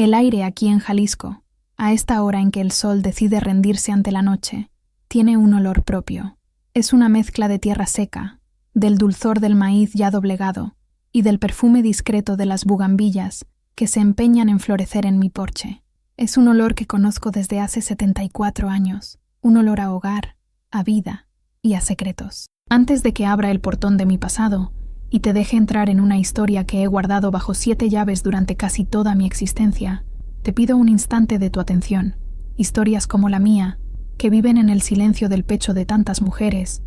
El aire aquí en Jalisco, a esta hora en que el sol decide rendirse ante la noche, tiene un olor propio. Es una mezcla de tierra seca, del dulzor del maíz ya doblegado y del perfume discreto de las bugambillas que se empeñan en florecer en mi porche. Es un olor que conozco desde hace 74 años, un olor a hogar, a vida y a secretos. Antes de que abra el portón de mi pasado y te deje entrar en una historia que he guardado bajo 7 llaves durante casi toda mi existencia, te pido un instante de tu atención. Historias como la mía, que viven en el silencio del pecho de tantas mujeres,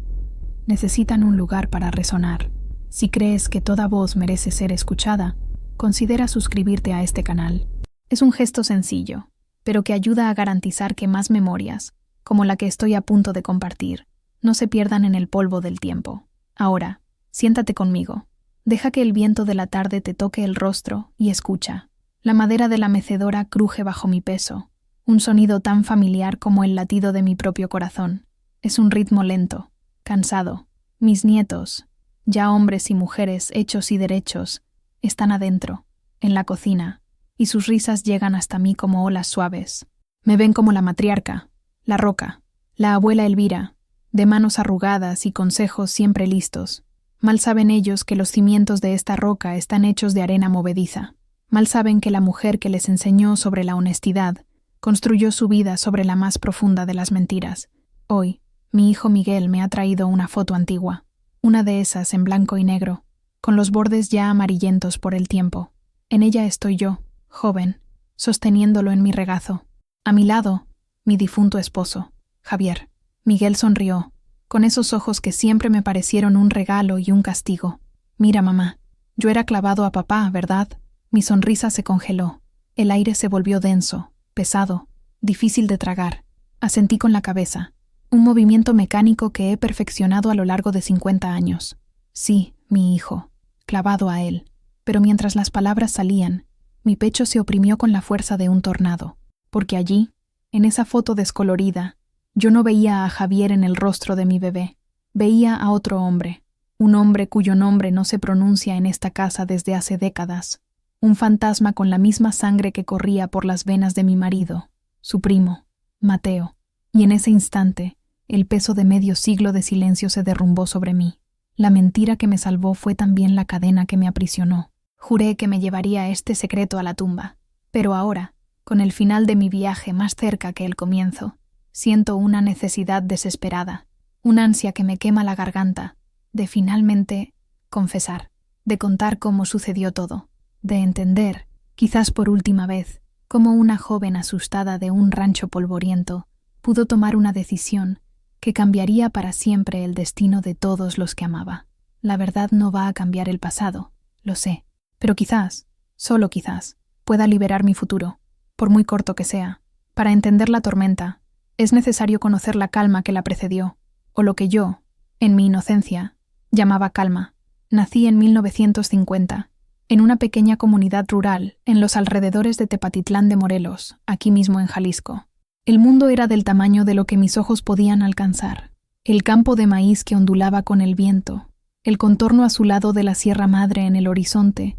necesitan un lugar para resonar. Si crees que toda voz merece ser escuchada, considera suscribirte a este canal. Es un gesto sencillo, pero que ayuda a garantizar que más memorias, como la que estoy a punto de compartir, no se pierdan en el polvo del tiempo. Ahora, siéntate conmigo. Deja que el viento de la tarde te toque el rostro y escucha. La madera de la mecedora cruje bajo mi peso, un sonido tan familiar como el latido de mi propio corazón. Es un ritmo lento, cansado. Mis nietos, ya hombres y mujeres hechos y derechos, están adentro, en la cocina, y sus risas llegan hasta mí como olas suaves. Me ven como la matriarca, la roca, la abuela Elvira, de manos arrugadas y consejos siempre listos. Mal saben ellos que los cimientos de esta roca están hechos de arena movediza. Mal saben que la mujer que les enseñó sobre la honestidad construyó su vida sobre la más profunda de las mentiras. Hoy, mi hijo Miguel me ha traído una foto antigua, una de esas en blanco y negro, con los bordes ya amarillentos por el tiempo. En ella estoy yo, joven, sosteniéndolo en mi regazo. A mi lado, mi difunto esposo, Javier. Miguel sonrió, con esos ojos que siempre me parecieron un regalo y un castigo. Mira, mamá, yo era clavado a papá, ¿verdad? Mi sonrisa se congeló. El aire se volvió denso, pesado, difícil de tragar. Asentí con la cabeza, un movimiento mecánico que he perfeccionado a lo largo de 50 años. Sí, mi hijo, clavado a él. Pero mientras las palabras salían, mi pecho se oprimió con la fuerza de un tornado, porque allí, en esa foto descolorida, yo no veía a Javier en el rostro de mi bebé. Veía a otro hombre, un hombre cuyo nombre no se pronuncia en esta casa desde hace décadas. Un fantasma con la misma sangre que corría por las venas de mi marido, su primo, Mateo. Y en ese instante, el peso de medio siglo de silencio se derrumbó sobre mí. La mentira que me salvó fue también la cadena que me aprisionó. Juré que me llevaría este secreto a la tumba. Pero ahora, con el final de mi viaje más cerca que el comienzo, siento una necesidad desesperada, una ansia que me quema la garganta, de finalmente confesar, de contar cómo sucedió todo, de entender, quizás por última vez, cómo una joven asustada de un rancho polvoriento pudo tomar una decisión que cambiaría para siempre el destino de todos los que amaba. La verdad no va a cambiar el pasado, lo sé, pero quizás, solo quizás, pueda liberar mi futuro, por muy corto que sea. Para entender la tormenta, es necesario conocer la calma que la precedió, o lo que yo, en mi inocencia, llamaba calma. Nací en 1950, en una pequeña comunidad rural en los alrededores de Tepatitlán de Morelos, aquí mismo en Jalisco. El mundo era del tamaño de lo que mis ojos podían alcanzar. El campo de maíz que ondulaba con el viento, el contorno azulado de la Sierra Madre en el horizonte,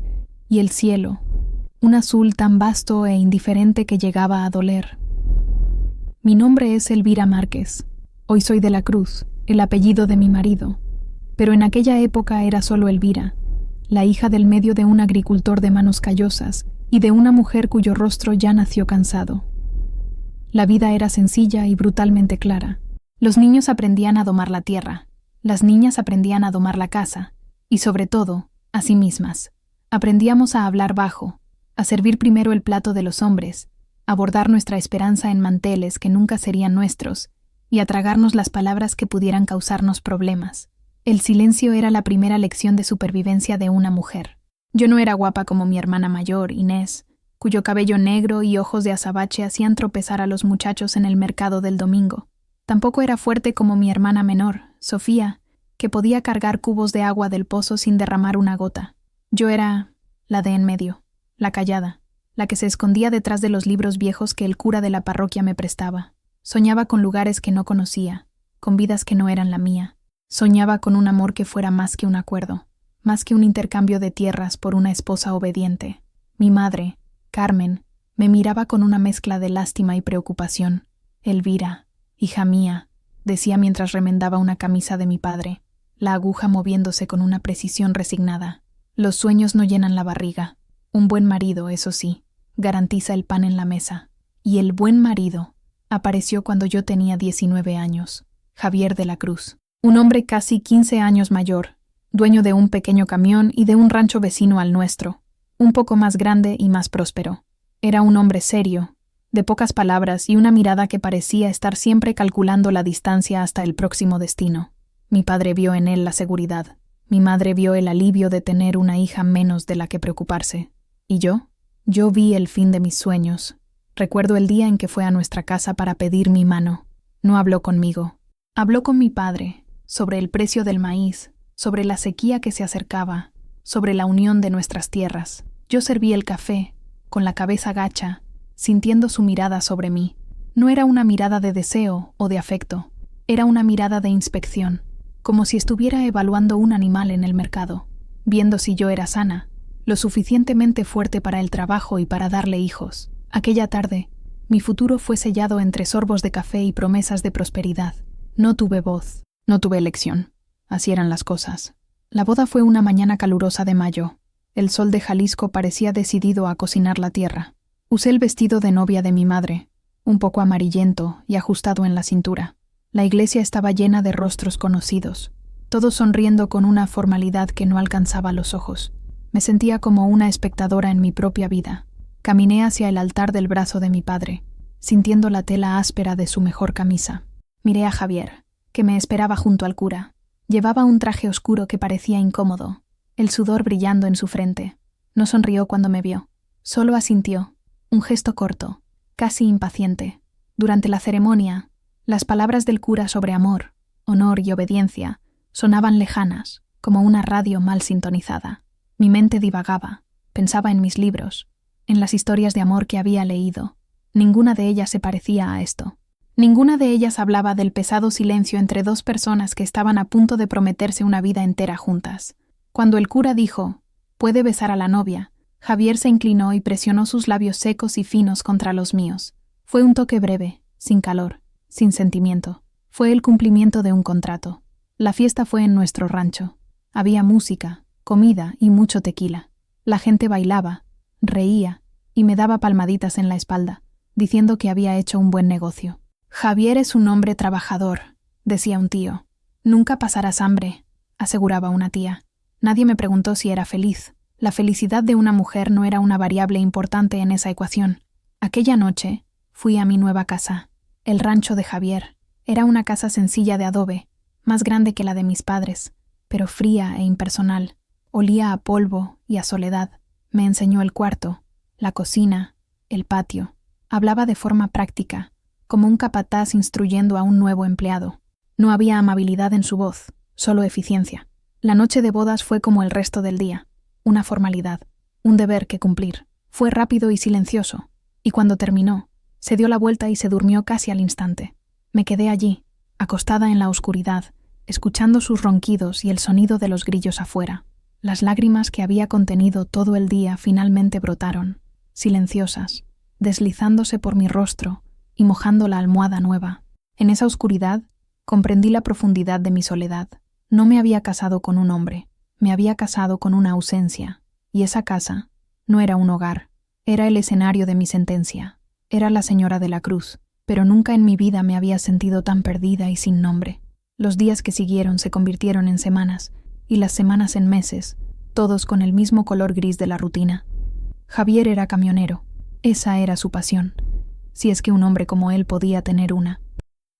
y el cielo, un azul tan vasto e indiferente que llegaba a doler. Mi nombre es Elvira Márquez. Hoy soy de la Cruz, el apellido de mi marido. Pero en aquella época era solo Elvira, la hija del medio de un agricultor de manos callosas y de una mujer cuyo rostro ya nació cansado. La vida era sencilla y brutalmente clara. Los niños aprendían a domar la tierra, las niñas aprendían a domar la casa, y sobre todo, a sí mismas. Aprendíamos a hablar bajo, a servir primero el plato de los hombres, a bordar nuestra esperanza en manteles que nunca serían nuestros, y a tragarnos las palabras que pudieran causarnos problemas. El silencio era la primera lección de supervivencia de una mujer. Yo no era guapa como mi hermana mayor, Inés, cuyo cabello negro y ojos de azabache hacían tropezar a los muchachos en el mercado del domingo. Tampoco era fuerte como mi hermana menor, Sofía, que podía cargar cubos de agua del pozo sin derramar una gota. Yo era la de en medio, la callada, la que se escondía detrás de los libros viejos que el cura de la parroquia me prestaba. Soñaba con lugares que no conocía, con vidas que no eran la mía. Soñaba con un amor que fuera más que un acuerdo, más que un intercambio de tierras por una esposa obediente. Mi madre, Carmen, Me miraba con una mezcla de lástima y preocupación. Elvira, hija mía, decía mientras remendaba una camisa de mi padre, la aguja moviéndose con una precisión resignada. Los sueños no llenan la barriga. Un buen marido, eso sí, garantiza el pan en la mesa. Y el buen marido apareció cuando yo tenía 19 años. Javier de la Cruz. Un hombre casi 15 años mayor, dueño de un pequeño camión y de un rancho vecino al nuestro, un poco más grande y más próspero. Era un hombre serio, de pocas palabras y una mirada que parecía estar siempre calculando la distancia hasta el próximo destino. Mi padre vio en él la seguridad. Mi madre vio el alivio de tener una hija menos de la que preocuparse. ¿Y yo? Yo vi el fin de mis sueños. Recuerdo el día en que fue a nuestra casa para pedir mi mano. No habló conmigo. Habló con mi padre, sobre el precio del maíz, sobre la sequía que se acercaba, sobre la unión de nuestras tierras. Yo serví el café, con la cabeza gacha, sintiendo su mirada sobre mí. No era una mirada de deseo o de afecto, era una mirada de inspección, como si estuviera evaluando un animal en el mercado, viendo si yo era sana, lo suficientemente fuerte para el trabajo y para darle hijos. Aquella tarde, mi futuro fue sellado entre sorbos de café y promesas de prosperidad. No tuve voz, no tuve elección. Así eran las cosas. La boda fue una mañana calurosa de mayo. El sol de Jalisco parecía decidido a cocinar la tierra. Usé el vestido de novia de mi madre, un poco amarillento y ajustado en la cintura. La iglesia estaba llena de rostros conocidos, todos sonriendo con una formalidad que no alcanzaba los ojos. Me sentía como una espectadora en mi propia vida. Caminé hacia el altar del brazo de mi padre, sintiendo la tela áspera de su mejor camisa. Miré a Javier, que me esperaba junto al cura. Llevaba un traje oscuro que parecía incómodo, el sudor brillando en su frente. No sonrió cuando me vio, solo asintió, un gesto corto, casi impaciente. Durante la ceremonia, las palabras del cura sobre amor, honor y obediencia sonaban lejanas, como una radio mal sintonizada. Mi mente divagaba, pensaba en mis libros, en las historias de amor que había leído. Ninguna de ellas se parecía a esto. Ninguna de ellas hablaba del pesado silencio entre dos personas que estaban a punto de prometerse una vida entera juntas. Cuando el cura dijo, «Puede besar a la novia», Javier se inclinó y presionó sus labios secos y finos contra los míos. Fue un toque breve, sin calor, sin sentimiento. Fue el cumplimiento de un contrato. La fiesta fue en nuestro rancho. Había música, comida y mucho tequila. La gente bailaba, reía y me daba palmaditas en la espalda, diciendo que había hecho un buen negocio. «Javier es un hombre trabajador», decía un tío. «Nunca pasarás hambre», aseguraba una tía. Nadie me preguntó si era feliz. La felicidad de una mujer no era una variable importante en esa ecuación. Aquella noche fui a mi nueva casa, el rancho de Javier. Era una casa sencilla de adobe, más grande que la de mis padres, pero fría e impersonal. Olía a polvo y a soledad. Me enseñó el cuarto, la cocina, el patio. Hablaba de forma práctica, como un capataz instruyendo a un nuevo empleado. No había amabilidad en su voz, solo eficiencia. La noche de bodas fue como el resto del día, una formalidad, un deber que cumplir. Fue rápido y silencioso, y cuando terminó, se dio la vuelta y se durmió casi al instante. Me quedé allí, acostada en la oscuridad, escuchando sus ronquidos y el sonido de los grillos afuera. Las lágrimas que había contenido todo el día finalmente brotaron, silenciosas, deslizándose por mi rostro y mojando la almohada nueva. En esa oscuridad comprendí la profundidad de mi soledad. No me había casado con un hombre, me había casado con una ausencia, y esa casa no era un hogar, era el escenario de mi sentencia. Era la señora de la Cruz, pero nunca en mi vida me había sentido tan perdida y sin nombre. Los días que siguieron se convirtieron en semanas, y las semanas en meses, todos con el mismo color gris de la rutina. Javier era camionero, esa era su pasión, si es que un hombre como él podía tener una.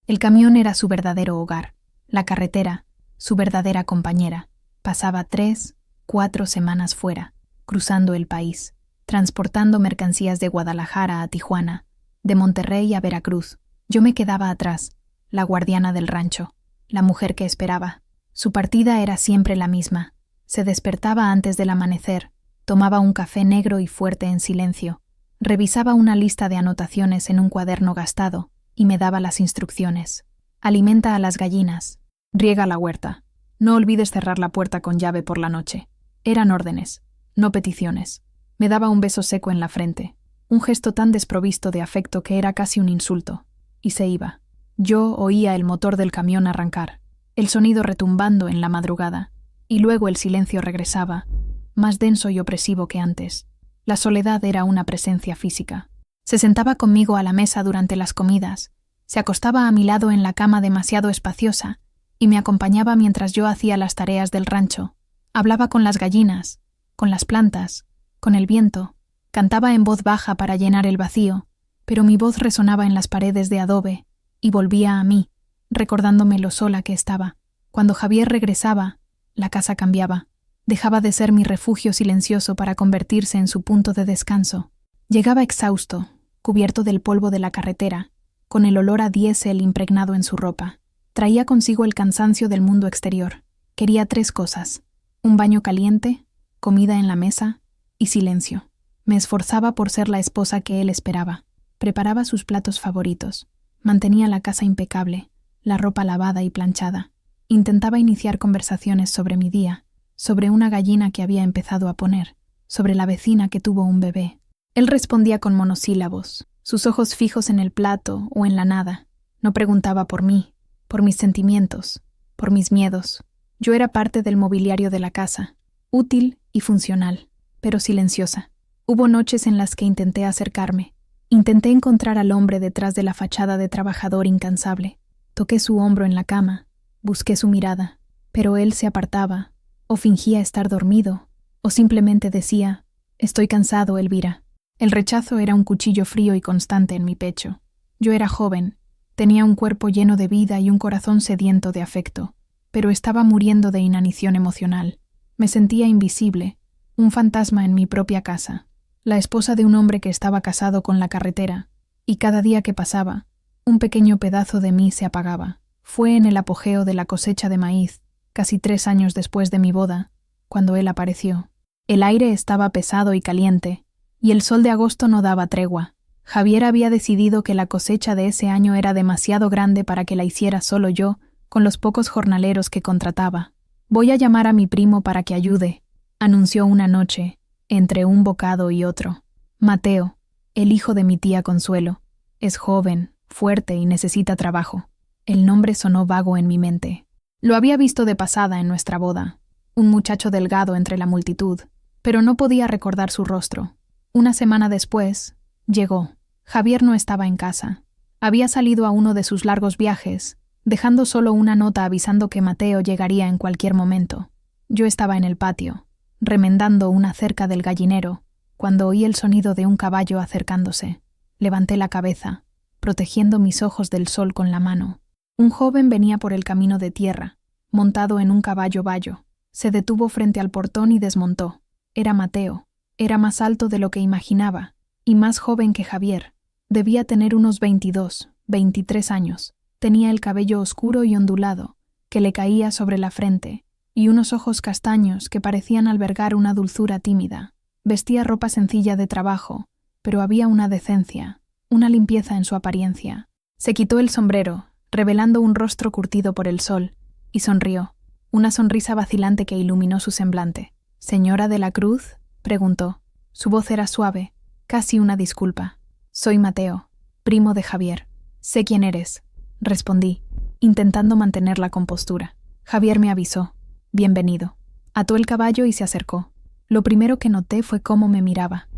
El camión era su verdadero hogar, la carretera, su verdadera compañera. Pasaba 3, 4 semanas fuera, cruzando el país, transportando mercancías de Guadalajara a Tijuana, de Monterrey a Veracruz. Yo me quedaba atrás, la guardiana del rancho, la mujer que esperaba. Su partida era siempre la misma. Se despertaba antes del amanecer, tomaba un café negro y fuerte en silencio, revisaba una lista de anotaciones en un cuaderno gastado y me daba las instrucciones. Alimenta a las gallinas, riega la huerta, no olvides cerrar la puerta con llave por la noche. Eran órdenes, no peticiones. Me daba un beso seco en la frente. un gesto tan desprovisto de afecto que era casi un insulto, y se iba. Yo oía el motor del camión arrancar, el sonido retumbando en la madrugada, y luego el silencio regresaba, más denso y opresivo que antes. La soledad era una presencia física. Se sentaba conmigo a la mesa durante las comidas, se acostaba a mi lado en la cama demasiado espaciosa y me acompañaba mientras yo hacía las tareas del rancho. Hablaba con las gallinas, con las plantas, con el viento, cantaba en voz baja para llenar el vacío, pero mi voz resonaba en las paredes de adobe y volvía a mí, recordándome lo sola que estaba. Cuando Javier regresaba, la casa cambiaba. Dejaba de ser mi refugio silencioso para convertirse en su punto de descanso. Llegaba exhausto, cubierto del polvo de la carretera, con el olor a diésel impregnado en su ropa. Traía consigo el cansancio del mundo exterior. Quería 3 cosas: un baño caliente, comida en la mesa y silencio. Me esforzaba por ser la esposa que él esperaba. Preparaba sus platos favoritos. Mantenía la casa impecable, la ropa lavada y planchada. Intentaba iniciar conversaciones sobre mi día, sobre una gallina que había empezado a poner, sobre la vecina que tuvo un bebé. Él respondía con monosílabos, sus ojos fijos en el plato o en la nada. No preguntaba por mí, por mis sentimientos, por mis miedos. Yo era parte del mobiliario de la casa, útil y funcional, pero silenciosa. Hubo noches en las que intenté acercarme. Intenté encontrar al hombre detrás de la fachada de trabajador incansable. Toqué su hombro en la cama, busqué su mirada, pero él se apartaba, o fingía estar dormido, o simplemente decía: «Estoy cansado, Elvira». El rechazo era un cuchillo frío y constante en mi pecho. Yo era joven, tenía un cuerpo lleno de vida y un corazón sediento de afecto, pero estaba muriendo de inanición emocional. Me sentía invisible, un fantasma en mi propia casa, la esposa de un hombre que estaba casado con la carretera, y cada día que pasaba, un pequeño pedazo de mí se apagaba. Fue en el apogeo de la cosecha de maíz, casi 3 años después de mi boda, cuando él apareció. El aire estaba pesado y caliente, y el sol de agosto no daba tregua. Javier había decidido que la cosecha de ese año era demasiado grande para que la hiciera solo yo, con los pocos jornaleros que contrataba. «Voy a llamar a mi primo para que ayude», anunció una noche, entre un bocado y otro. «Mateo, el hijo de mi tía Consuelo. Es joven, fuerte y necesita trabajo». El nombre sonó vago en mi mente. Lo había visto de pasada en nuestra boda, un muchacho delgado entre la multitud, pero no podía recordar su rostro. Una semana después, llegó. Javier no estaba en casa. Había salido a uno de sus largos viajes, dejando solo una nota avisando que Mateo llegaría en cualquier momento. Yo estaba en el patio, remendando una cerca del gallinero, cuando oí el sonido de un caballo acercándose. Levanté la cabeza, protegiendo mis ojos del sol con la mano. Un joven venía por el camino de tierra, montado en un caballo bayo. Se detuvo frente al portón y desmontó. Era Mateo. Era más alto de lo que imaginaba, y más joven que Javier. Debía tener unos 22, 23 años. Tenía el cabello oscuro y ondulado, que le caía sobre la frente, y unos ojos castaños que parecían albergar una dulzura tímida. Vestía ropa sencilla de trabajo, pero había una decencia, una limpieza en su apariencia. Se quitó el sombrero, revelando un rostro curtido por el sol, y sonrió, una sonrisa vacilante que iluminó su semblante. «¿Señora de la Cruz?», preguntó. Su voz era suave, casi una disculpa. «Soy Mateo, primo de Javier». «Sé quién eres», respondí, intentando mantener la compostura. Javier me avisó. «Bienvenido». Ató el caballo y se acercó. Lo primero que noté fue cómo me miraba.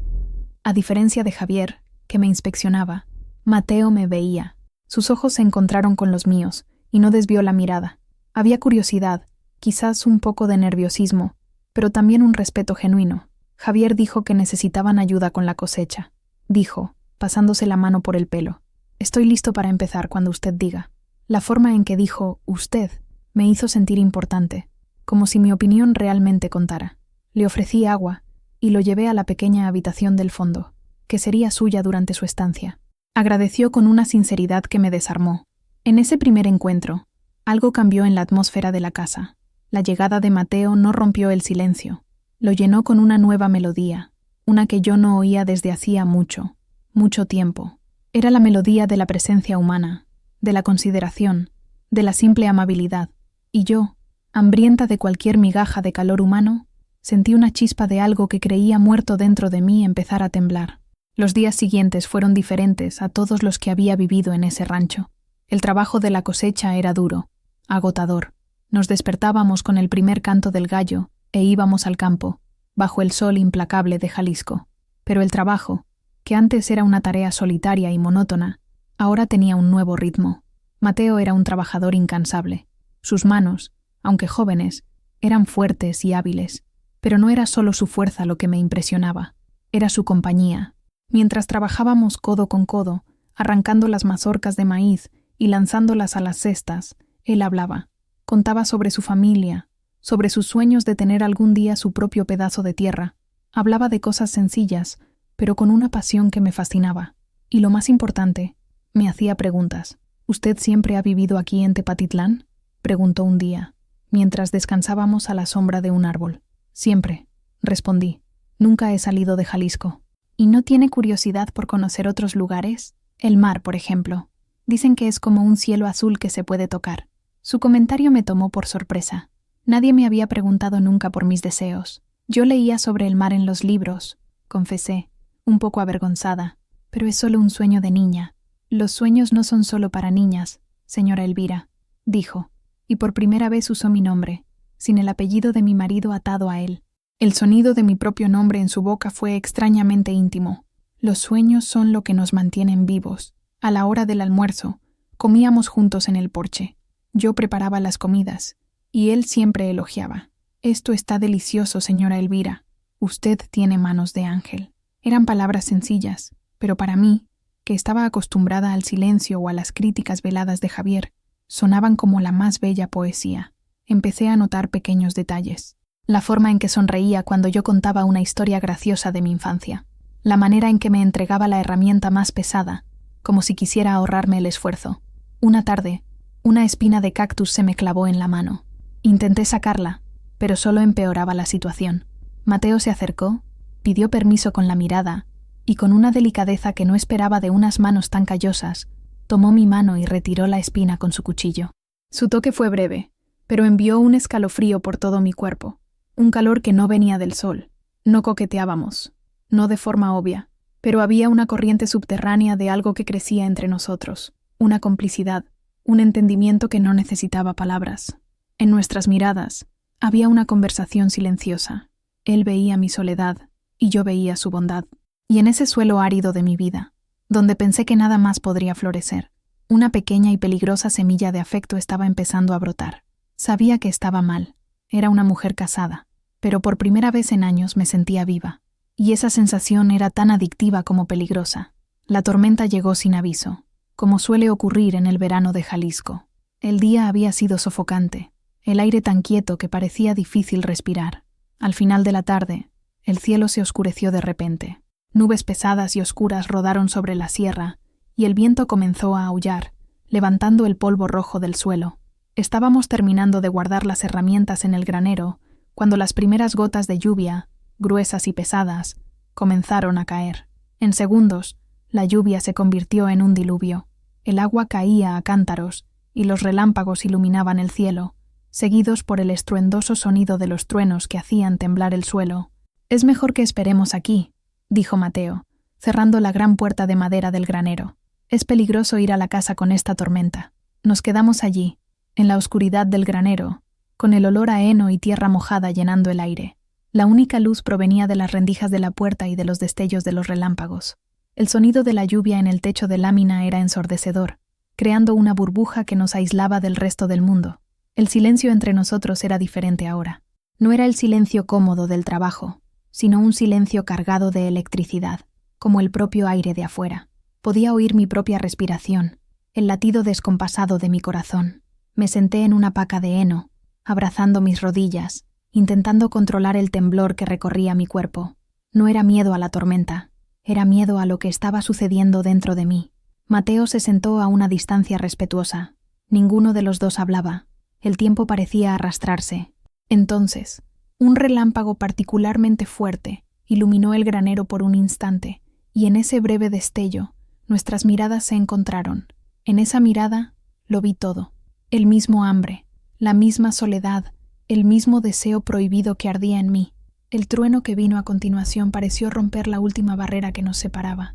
A diferencia de Javier, que me inspeccionaba, Mateo me veía. Sus ojos se encontraron con los míos, y no desvió la mirada. Había curiosidad, quizás un poco de nerviosismo, pero también un respeto genuino. Javier dijo que necesitaban ayuda con la cosecha. Dijo, pasándose la mano por el pelo: «Estoy listo para empezar cuando usted diga». La forma en que dijo «usted» me hizo sentir importante, como si mi opinión realmente contara. Le ofrecí agua y lo llevé a la pequeña habitación del fondo, que sería suya durante su estancia. Agradeció con una sinceridad que me desarmó. En ese primer encuentro, algo cambió en la atmósfera de la casa. La llegada de Mateo no rompió el silencio. Lo llenó con una nueva melodía, una que yo no oía desde hacía mucho, mucho tiempo. Era la melodía de la presencia humana, de la consideración, de la simple amabilidad. Y yo, hambrienta de cualquier migaja de calor humano, sentí una chispa de algo que creía muerto dentro de mí empezar a temblar. Los días siguientes fueron diferentes a todos los que había vivido en ese rancho. El trabajo de la cosecha era duro, agotador. Nos despertábamos con el primer canto del gallo e íbamos al campo, bajo el sol implacable de Jalisco. Pero el trabajo, que antes era una tarea solitaria y monótona, ahora tenía un nuevo ritmo. Mateo era un trabajador incansable. Sus manos, aunque jóvenes, eran fuertes y hábiles, pero no era solo su fuerza lo que me impresionaba, era su compañía. Mientras trabajábamos codo con codo, arrancando las mazorcas de maíz y lanzándolas a las cestas, él hablaba. Contaba sobre su familia, sobre sus sueños de tener algún día su propio pedazo de tierra. Hablaba de cosas sencillas, pero con una pasión que me fascinaba. Y lo más importante, me hacía preguntas. ¿Usted siempre ha vivido aquí en Tepatitlán?, preguntó un día, mientras descansábamos a la sombra de un árbol. Siempre, respondí. Nunca he salido de Jalisco. ¿Y no tiene curiosidad por conocer otros lugares? El mar, por ejemplo. Dicen que es como un cielo azul que se puede tocar. Su comentario me tomó por sorpresa. Nadie me había preguntado nunca por mis deseos. Yo leía sobre el mar en los libros, confesé, un poco avergonzada, pero es solo un sueño de niña. Los sueños no son solo para niñas, señora Elvira, dijo, y por primera vez usó mi nombre, sin el apellido de mi marido atado a él. El sonido de mi propio nombre en su boca fue extrañamente íntimo. Los sueños son lo que nos mantienen vivos. A la hora del almuerzo, comíamos juntos en el porche. Yo preparaba las comidas, y él siempre elogiaba. «Esto está delicioso, señora Elvira. Usted tiene manos de ángel». Eran palabras sencillas, pero para mí, que estaba acostumbrada al silencio o a las críticas veladas de Javier, sonaban como la más bella poesía. Empecé a notar pequeños detalles. La forma en que sonreía cuando yo contaba una historia graciosa de mi infancia. La manera en que me entregaba la herramienta más pesada, como si quisiera ahorrarme el esfuerzo. Una tarde, una espina de cactus se me clavó en la mano. Intenté sacarla, pero solo empeoraba la situación. Mateo se acercó, pidió permiso con la mirada, y con una delicadeza que no esperaba de unas manos tan callosas, tomó mi mano y retiró la espina con su cuchillo. Su toque fue breve, pero envió un escalofrío por todo mi cuerpo. Un calor que no venía del sol. No coqueteábamos, no de forma obvia, pero había una corriente subterránea de algo que crecía entre nosotros, una complicidad, un entendimiento que no necesitaba palabras. En nuestras miradas había una conversación silenciosa. Él veía mi soledad y yo veía su bondad. Y en ese suelo árido de mi vida, donde pensé que nada más podría florecer, una pequeña y peligrosa semilla de afecto estaba empezando a brotar. Sabía que estaba mal. Era una mujer casada, pero por primera vez en años me sentía viva. Y esa sensación era tan adictiva como peligrosa. La tormenta llegó sin aviso, como suele ocurrir en el verano de Jalisco. El día había sido sofocante, el aire tan quieto que parecía difícil respirar. Al final de la tarde, el cielo se oscureció de repente. Nubes pesadas y oscuras rodaron sobre la sierra, y el viento comenzó a aullar, levantando el polvo rojo del suelo. Estábamos terminando de guardar las herramientas en el granero, cuando las primeras gotas de lluvia, gruesas y pesadas, comenzaron a caer. En segundos, la lluvia se convirtió en un diluvio. El agua caía a cántaros, y los relámpagos iluminaban el cielo, seguidos por el estruendoso sonido de los truenos que hacían temblar el suelo. «Es mejor que esperemos aquí», dijo Mateo, cerrando la gran puerta de madera del granero. «Es peligroso ir a la casa con esta tormenta». Nos quedamos allí, en la oscuridad del granero, con el olor a heno y tierra mojada llenando el aire. La única luz provenía de las rendijas de la puerta y de los destellos de los relámpagos. El sonido de la lluvia en el techo de lámina era ensordecedor, creando una burbuja que nos aislaba del resto del mundo. El silencio entre nosotros era diferente ahora. No era el silencio cómodo del trabajo, sino un silencio cargado de electricidad, como el propio aire de afuera. Podía oír mi propia respiración, el latido descompasado de mi corazón. Me senté en una paca de heno, abrazando mis rodillas, intentando controlar el temblor que recorría mi cuerpo. No era miedo a la tormenta, era miedo a lo que estaba sucediendo dentro de mí. Mateo se sentó a una distancia respetuosa. Ninguno de los dos hablaba. El tiempo parecía arrastrarse. Entonces, un relámpago particularmente fuerte iluminó el granero por un instante, y en ese breve destello, nuestras miradas se encontraron. En esa mirada, lo vi todo. El mismo hambre, la misma soledad, el mismo deseo prohibido que ardía en mí. El trueno que vino a continuación pareció romper la última barrera que nos separaba.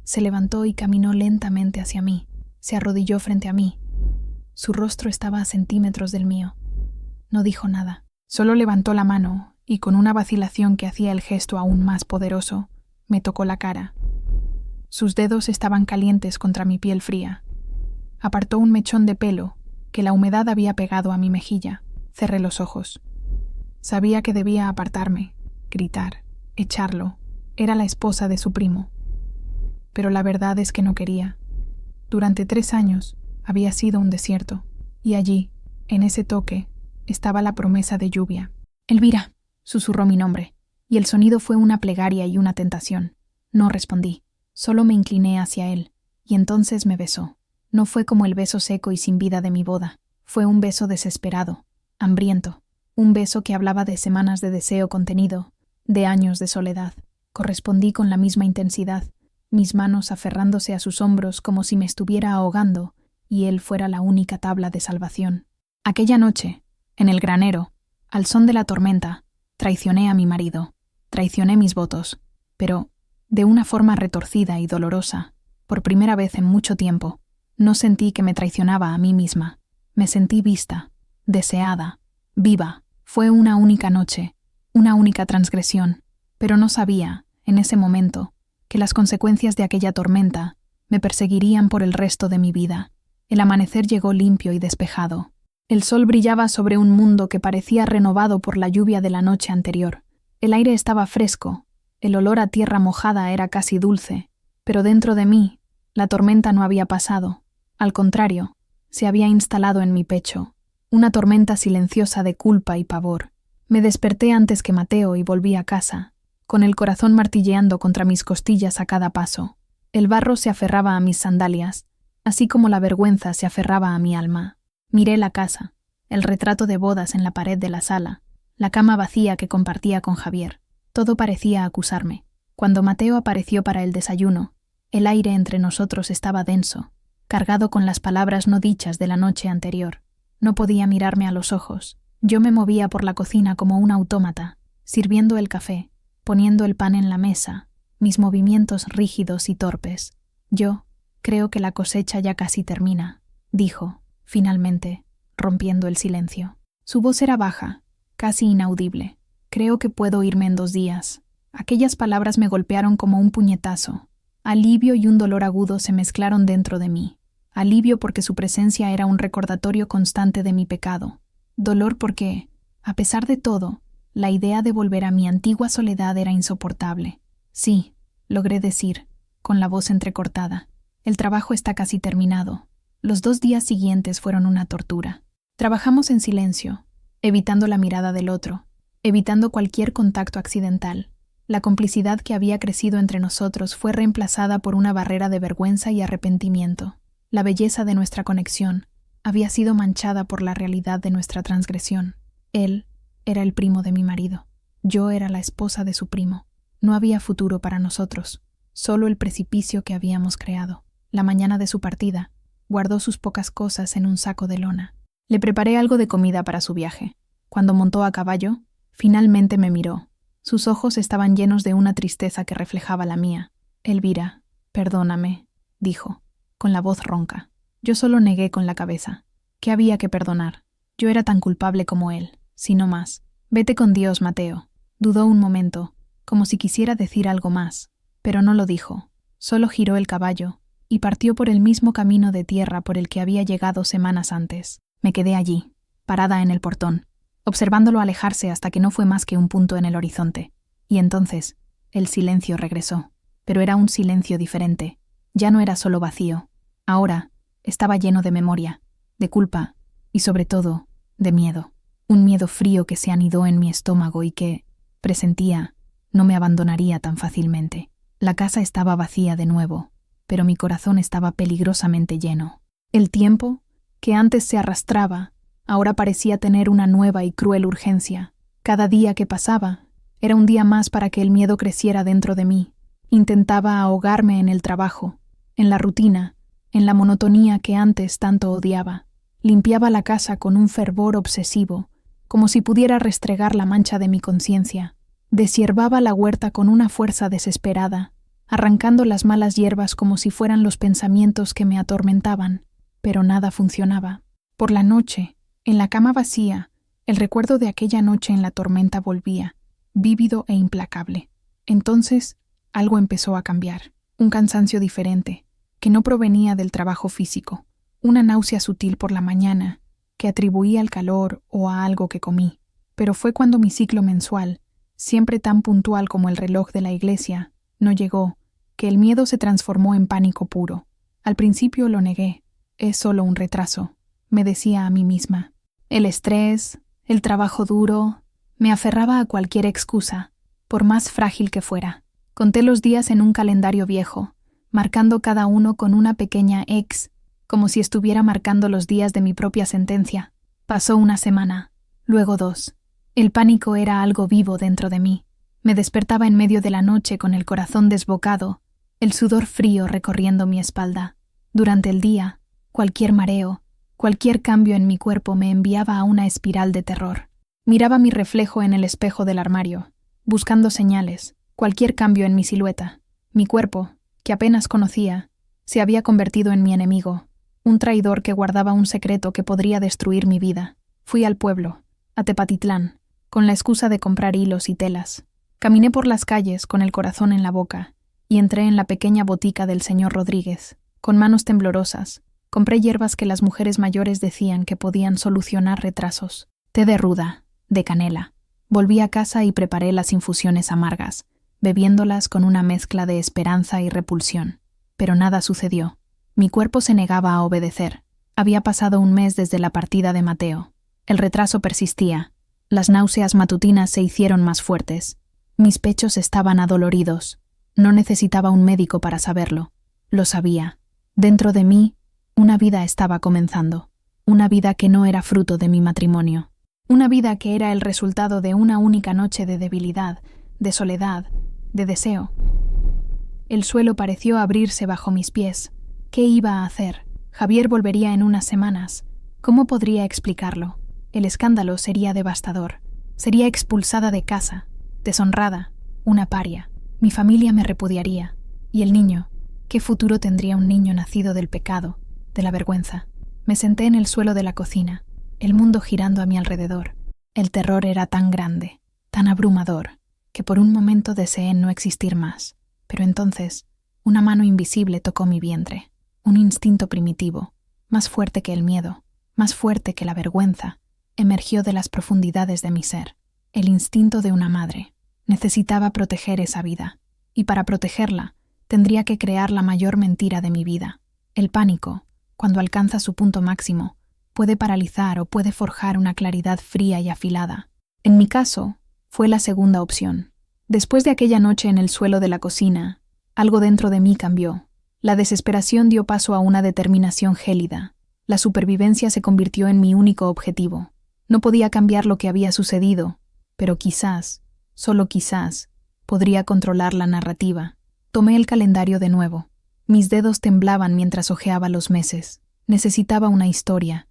Se levantó y caminó lentamente hacia mí. Se arrodilló frente a mí. Su rostro estaba a centímetros del mío. No dijo nada. Solo levantó la mano y, con una vacilación que hacía el gesto aún más poderoso, me tocó la cara. Sus dedos estaban calientes contra mi piel fría. Apartó un mechón de pelo que la humedad había pegado a mi mejilla. Cerré los ojos. Sabía que debía apartarme, gritar, echarlo. Era la esposa de su primo. Pero la verdad es que no quería. Durante 3 años había sido un desierto, y allí, en ese toque, estaba la promesa de lluvia. «Elvira», susurró mi nombre, y el sonido fue una plegaria y una tentación. No respondí, solo me incliné hacia él, y entonces me besó. No fue como el beso seco y sin vida de mi boda. Fue un beso desesperado, hambriento, un beso que hablaba de semanas de deseo contenido, de años de soledad. Correspondí con la misma intensidad, mis manos aferrándose a sus hombros como si me estuviera ahogando y él fuera la única tabla de salvación. Aquella noche, en el granero, al son de la tormenta, traicioné a mi marido, traicioné mis votos, pero, de una forma retorcida y dolorosa, por primera vez en mucho tiempo, no sentí que me traicionaba a mí misma. Me sentí vista, deseada, viva. Fue una única noche, una única transgresión, pero no sabía, en ese momento, que las consecuencias de aquella tormenta me perseguirían por el resto de mi vida. El amanecer llegó limpio y despejado. El sol brillaba sobre un mundo que parecía renovado por la lluvia de la noche anterior. El aire estaba fresco, el olor a tierra mojada era casi dulce, pero dentro de mí, la tormenta no había pasado. Al contrario, se había instalado en mi pecho, una tormenta silenciosa de culpa y pavor. Me desperté antes que Mateo y volví a casa, con el corazón martilleando contra mis costillas a cada paso. El barro se aferraba a mis sandalias, así como la vergüenza se aferraba a mi alma. Miré la casa, el retrato de bodas en la pared de la sala, la cama vacía que compartía con Javier. Todo parecía acusarme. Cuando Mateo apareció para el desayuno, el aire entre nosotros estaba denso, cargado con las palabras no dichas de la noche anterior. No podía mirarme a los ojos. Yo me movía por la cocina como un autómata, sirviendo el café, poniendo el pan en la mesa, mis movimientos rígidos y torpes. «Yo creo que la cosecha ya casi termina», dijo, finalmente, rompiendo el silencio. Su voz era baja, casi inaudible. «Creo que puedo irme en 2 días». Aquellas palabras me golpearon como un puñetazo. Alivio y un dolor agudo se mezclaron dentro de mí. Alivio porque su presencia era un recordatorio constante de mi pecado. Dolor porque, a pesar de todo, la idea de volver a mi antigua soledad era insoportable. «Sí», logré decir, con la voz entrecortada. «El trabajo está casi terminado». Los 2 días siguientes fueron una tortura. Trabajamos en silencio, evitando la mirada del otro, evitando cualquier contacto accidental. La complicidad que había crecido entre nosotros fue reemplazada por una barrera de vergüenza y arrepentimiento. La belleza de nuestra conexión había sido manchada por la realidad de nuestra transgresión. Él era el primo de mi marido. Yo era la esposa de su primo. No había futuro para nosotros, solo el precipicio que habíamos creado. La mañana de su partida, guardó sus pocas cosas en un saco de lona. Le preparé algo de comida para su viaje. Cuando montó a caballo, finalmente me miró. Sus ojos estaban llenos de una tristeza que reflejaba la mía. «Elvira, perdóname», dijo, con la voz ronca. Yo solo negué con la cabeza. ¿Qué había que perdonar? Yo era tan culpable como él, si no más. «Vete con Dios, Mateo». Dudó un momento, como si quisiera decir algo más, pero no lo dijo. Solo giró el caballo y partió por el mismo camino de tierra por el que había llegado semanas antes. Me quedé allí, parada en el portón, observándolo alejarse hasta que no fue más que un punto en el horizonte. Y entonces, el silencio regresó. Pero era un silencio diferente. Ya no era solo vacío. Ahora, estaba lleno de memoria, de culpa y, sobre todo, de miedo. Un miedo frío que se anidó en mi estómago y que, presentía, no me abandonaría tan fácilmente. La casa estaba vacía de nuevo, pero mi corazón estaba peligrosamente lleno. El tiempo, que antes se arrastraba, ahora parecía tener una nueva y cruel urgencia. Cada día que pasaba era un día más para que el miedo creciera dentro de mí. Intentaba ahogarme en el trabajo, en la rutina, en la monotonía que antes tanto odiaba. Limpiaba la casa con un fervor obsesivo, como si pudiera restregar la mancha de mi conciencia. Deshierbaba la huerta con una fuerza desesperada, arrancando las malas hierbas como si fueran los pensamientos que me atormentaban, pero nada funcionaba. Por la noche, en la cama vacía, el recuerdo de aquella noche en la tormenta volvía, vívido e implacable. Entonces, algo empezó a cambiar, un cansancio diferente, que no provenía del trabajo físico, una náusea sutil por la mañana, que atribuía al calor o a algo que comí. Pero fue cuando mi ciclo mensual, siempre tan puntual como el reloj de la iglesia, no llegó, que el miedo se transformó en pánico puro. Al principio lo negué. Es solo un retraso, me decía a mí misma. El estrés, el trabajo duro, me aferraba a cualquier excusa, por más frágil que fuera. Conté los días en un calendario viejo, marcando cada uno con una pequeña X, como si estuviera marcando los días de mi propia sentencia. Pasó una semana, luego 2. El pánico era algo vivo dentro de mí. Me despertaba en medio de la noche con el corazón desbocado, el sudor frío recorriendo mi espalda. Durante el día, cualquier mareo, cualquier cambio en mi cuerpo me enviaba a una espiral de terror. Miraba mi reflejo en el espejo del armario, buscando señales, cualquier cambio en mi silueta. Mi cuerpo, que apenas conocía, se había convertido en mi enemigo, un traidor que guardaba un secreto que podría destruir mi vida. Fui al pueblo, a Tepatitlán, con la excusa de comprar hilos y telas. Caminé por las calles con el corazón en la boca y entré en la pequeña botica del señor Rodríguez. Con manos temblorosas, compré hierbas que las mujeres mayores decían que podían solucionar retrasos. Té de ruda, de canela. Volví a casa y preparé las infusiones amargas, bebiéndolas con una mezcla de esperanza y repulsión. Pero nada sucedió. Mi cuerpo se negaba a obedecer. Había pasado un mes desde la partida de Mateo. El retraso persistía. Las náuseas matutinas se hicieron más fuertes. Mis pechos estaban adoloridos. No necesitaba un médico para saberlo. Lo sabía. Dentro de mí, una vida estaba comenzando. Una vida que no era fruto de mi matrimonio. Una vida que era el resultado de una única noche de debilidad, de soledad, de deseo. El suelo pareció abrirse bajo mis pies. ¿Qué iba a hacer? Javier volvería en unas semanas. ¿Cómo podría explicarlo? El escándalo sería devastador. Sería expulsada de casa, deshonrada, una paria. Mi familia me repudiaría. ¿Y el niño? ¿Qué futuro tendría un niño nacido del pecado, de la vergüenza? Me senté en el suelo de la cocina, el mundo girando a mi alrededor. El terror era tan grande, tan abrumador, que por un momento deseé no existir más. Pero entonces, una mano invisible tocó mi vientre. Un instinto primitivo, más fuerte que el miedo, más fuerte que la vergüenza, emergió de las profundidades de mi ser. El instinto de una madre. Necesitaba proteger esa vida, y para protegerla, tendría que crear la mayor mentira de mi vida. El pánico, cuando alcanza su punto máximo, puede paralizar o puede forjar una claridad fría y afilada. En mi caso, fue la segunda opción. Después de aquella noche en el suelo de la cocina, algo dentro de mí cambió. La desesperación dio paso a una determinación gélida. La supervivencia se convirtió en mi único objetivo. No podía cambiar lo que había sucedido, pero quizás, solo quizás, podría controlar la narrativa. Tomé el calendario de nuevo. Mis dedos temblaban mientras hojeaba los meses. Necesitaba una historia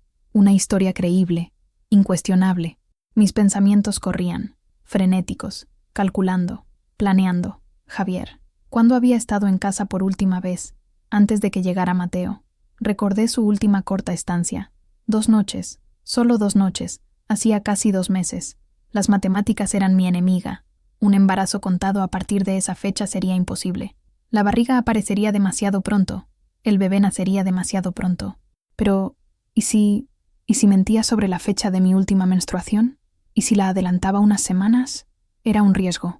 creíble, incuestionable. Mis pensamientos corrían, frenéticos, calculando, planeando. Javier. ¿Cuándo había estado en casa por última vez, antes de que llegara Mateo? Recordé su última corta estancia. 2 noches, solo 2 noches, hacía casi 2 meses. Las matemáticas eran mi enemiga. Un embarazo contado a partir de esa fecha sería imposible. La barriga aparecería demasiado pronto. El bebé nacería demasiado pronto. Pero, ¿y si mentía sobre la fecha de mi última menstruación? ¿Y si la adelantaba unas semanas? Era un riesgo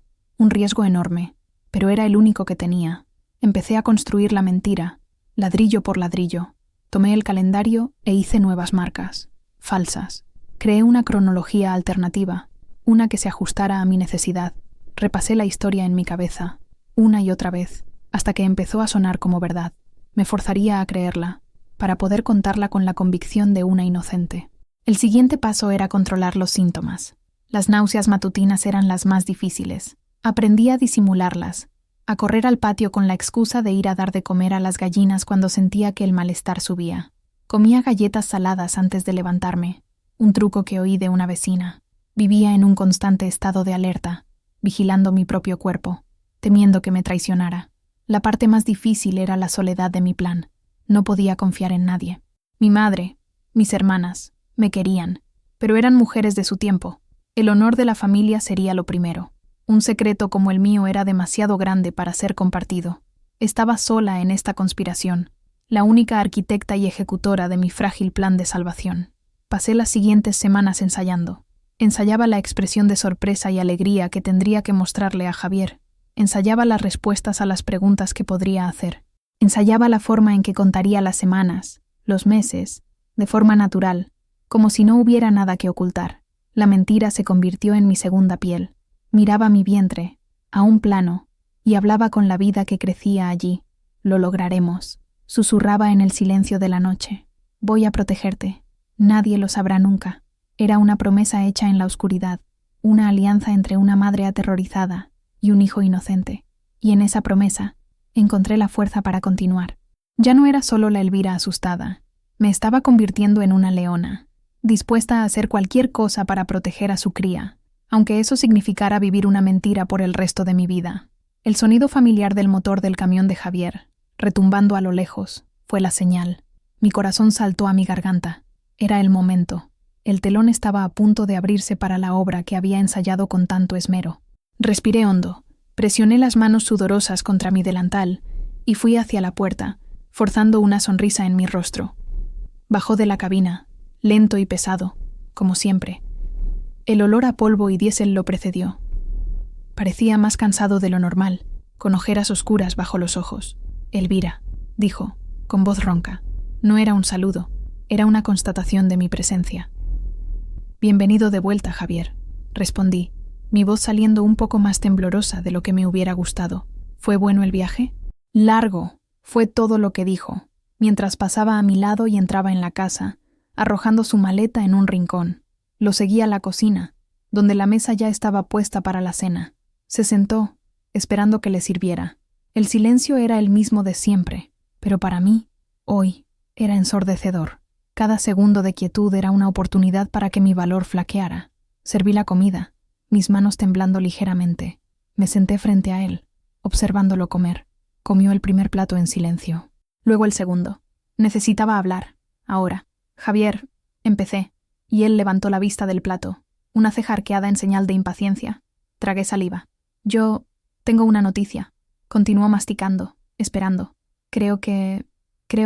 enorme, pero era el único que tenía. Empecé a construir la mentira, ladrillo por ladrillo. Tomé el calendario e hice nuevas marcas, falsas. Creé una cronología alternativa, una que se ajustara a mi necesidad. Repasé la historia en mi cabeza, una y otra vez, hasta que empezó a sonar como verdad. Me forzaría a creerla, para poder contarla con la convicción de una inocente. El siguiente paso era controlar los síntomas. Las náuseas matutinas eran las más difíciles. Aprendí a disimularlas, a correr al patio con la excusa de ir a dar de comer a las gallinas cuando sentía que el malestar subía. Comía galletas saladas antes de levantarme, un truco que oí de una vecina. Vivía en un constante estado de alerta, vigilando mi propio cuerpo, temiendo que me traicionara. La parte más difícil era la soledad de mi plan. No podía confiar en nadie. Mi madre, mis hermanas, me querían, pero eran mujeres de su tiempo. El honor de la familia sería lo primero. Un secreto como el mío era demasiado grande para ser compartido. Estaba sola en esta conspiración, la única arquitecta y ejecutora de mi frágil plan de salvación. Pasé las siguientes semanas ensayando. Ensayaba la expresión de sorpresa y alegría que tendría que mostrarle a Javier. Ensayaba las respuestas a las preguntas que podría hacer. Ensayaba la forma en que contaría las semanas, los meses, de forma natural, como si no hubiera nada que ocultar. La mentira se convirtió en mi segunda piel. Miraba mi vientre, a un plano, y hablaba con la vida que crecía allí. Lo lograremos. Susurraba en el silencio de la noche. Voy a protegerte. Nadie lo sabrá nunca. Era una promesa hecha en la oscuridad, una alianza entre una madre aterrorizada y un hijo inocente. Y en esa promesa encontré la fuerza para continuar. Ya no era solo la Elvira asustada. Me estaba convirtiendo en una leona, dispuesta a hacer cualquier cosa para proteger a su cría, aunque eso significara vivir una mentira por el resto de mi vida. El sonido familiar del motor del camión de Javier, retumbando a lo lejos, fue la señal. Mi corazón saltó a mi garganta. Era el momento. El telón estaba a punto de abrirse para la obra que había ensayado con tanto esmero. Respiré hondo, presioné las manos sudorosas contra mi delantal y fui hacia la puerta, forzando una sonrisa en mi rostro. Bajó de la cabina, lento y pesado, como siempre. El olor a polvo y diésel lo precedió. Parecía más cansado de lo normal, con ojeras oscuras bajo los ojos. «Elvira», dijo, con voz ronca. No era un saludo, era una constatación de mi presencia. «Bienvenido de vuelta, Javier», respondí, mi voz saliendo un poco más temblorosa de lo que me hubiera gustado. «¿Fue bueno el viaje?» «Largo», fue todo lo que dijo, mientras pasaba a mi lado y entraba en la casa, arrojando su maleta en un rincón. Lo seguí a la cocina, donde la mesa ya estaba puesta para la cena. Se sentó, esperando que le sirviera. El silencio era el mismo de siempre, pero para mí, hoy, era ensordecedor. Cada segundo de quietud era una oportunidad para que mi valor flaqueara. Serví la comida, mis manos temblando ligeramente. Me senté frente a él, observándolo comer. Comió el primer plato en silencio. Luego el segundo. Necesitaba hablar. Ahora. «Javier», empecé, y él levantó la vista del plato, una ceja arqueada en señal de impaciencia. Tragué saliva. «Yo tengo una noticia», continuó masticando, esperando. Creo que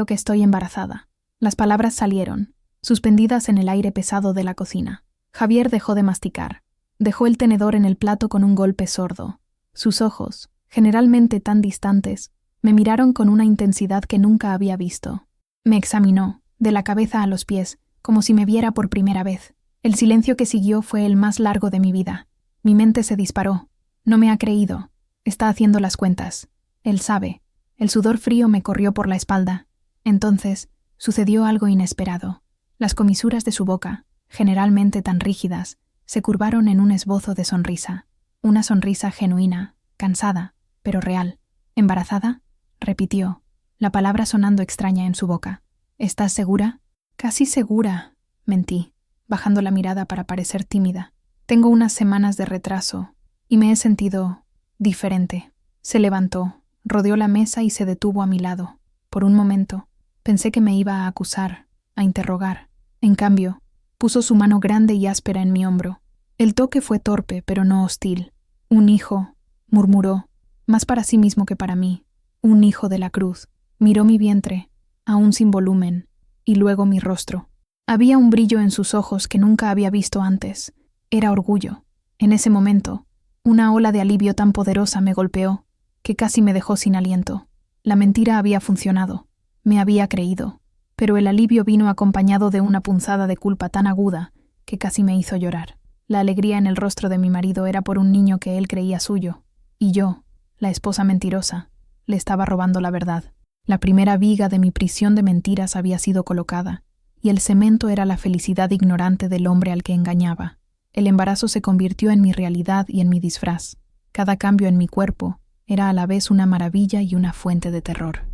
estoy embarazada». Las palabras salieron, suspendidas en el aire pesado de la cocina. Javier dejó de masticar. Dejó el tenedor en el plato con un golpe sordo. Sus ojos, generalmente tan distantes, me miraron con una intensidad que nunca había visto. Me examinó, de la cabeza a los pies, como si me viera por primera vez. El silencio que siguió fue el más largo de mi vida. Mi mente se disparó. No me ha creído. Está haciendo las cuentas. Él sabe. El sudor frío me corrió por la espalda. Entonces, sucedió algo inesperado. Las comisuras de su boca, generalmente tan rígidas, se curvaron en un esbozo de sonrisa. Una sonrisa genuina, cansada, pero real. «¿Embarazada?», repitió, la palabra sonando extraña en su boca. «¿Estás segura?» «Casi segura», mentí, bajando la mirada para parecer tímida. «Tengo unas semanas de retraso y me he sentido diferente». Se levantó, rodeó la mesa y se detuvo a mi lado. Por un momento, pensé que me iba a acusar, a interrogar. En cambio, puso su mano grande y áspera en mi hombro. El toque fue torpe, pero no hostil. «Un hijo», murmuró, más para sí mismo que para mí. «Un hijo de la cruz». Miró mi vientre, aún sin volumen, y luego mi rostro. Había un brillo en sus ojos que nunca había visto antes. Era orgullo. En ese momento, una ola de alivio tan poderosa me golpeó, que casi me dejó sin aliento. La mentira había funcionado. Me había creído. Pero el alivio vino acompañado de una punzada de culpa tan aguda que casi me hizo llorar. La alegría en el rostro de mi marido era por un niño que él creía suyo, y yo, la esposa mentirosa, le estaba robando la verdad. La primera viga de mi prisión de mentiras había sido colocada, y el cemento era la felicidad ignorante del hombre al que engañaba. El embarazo se convirtió en mi realidad y en mi disfraz. Cada cambio en mi cuerpo era a la vez una maravilla y una fuente de terror.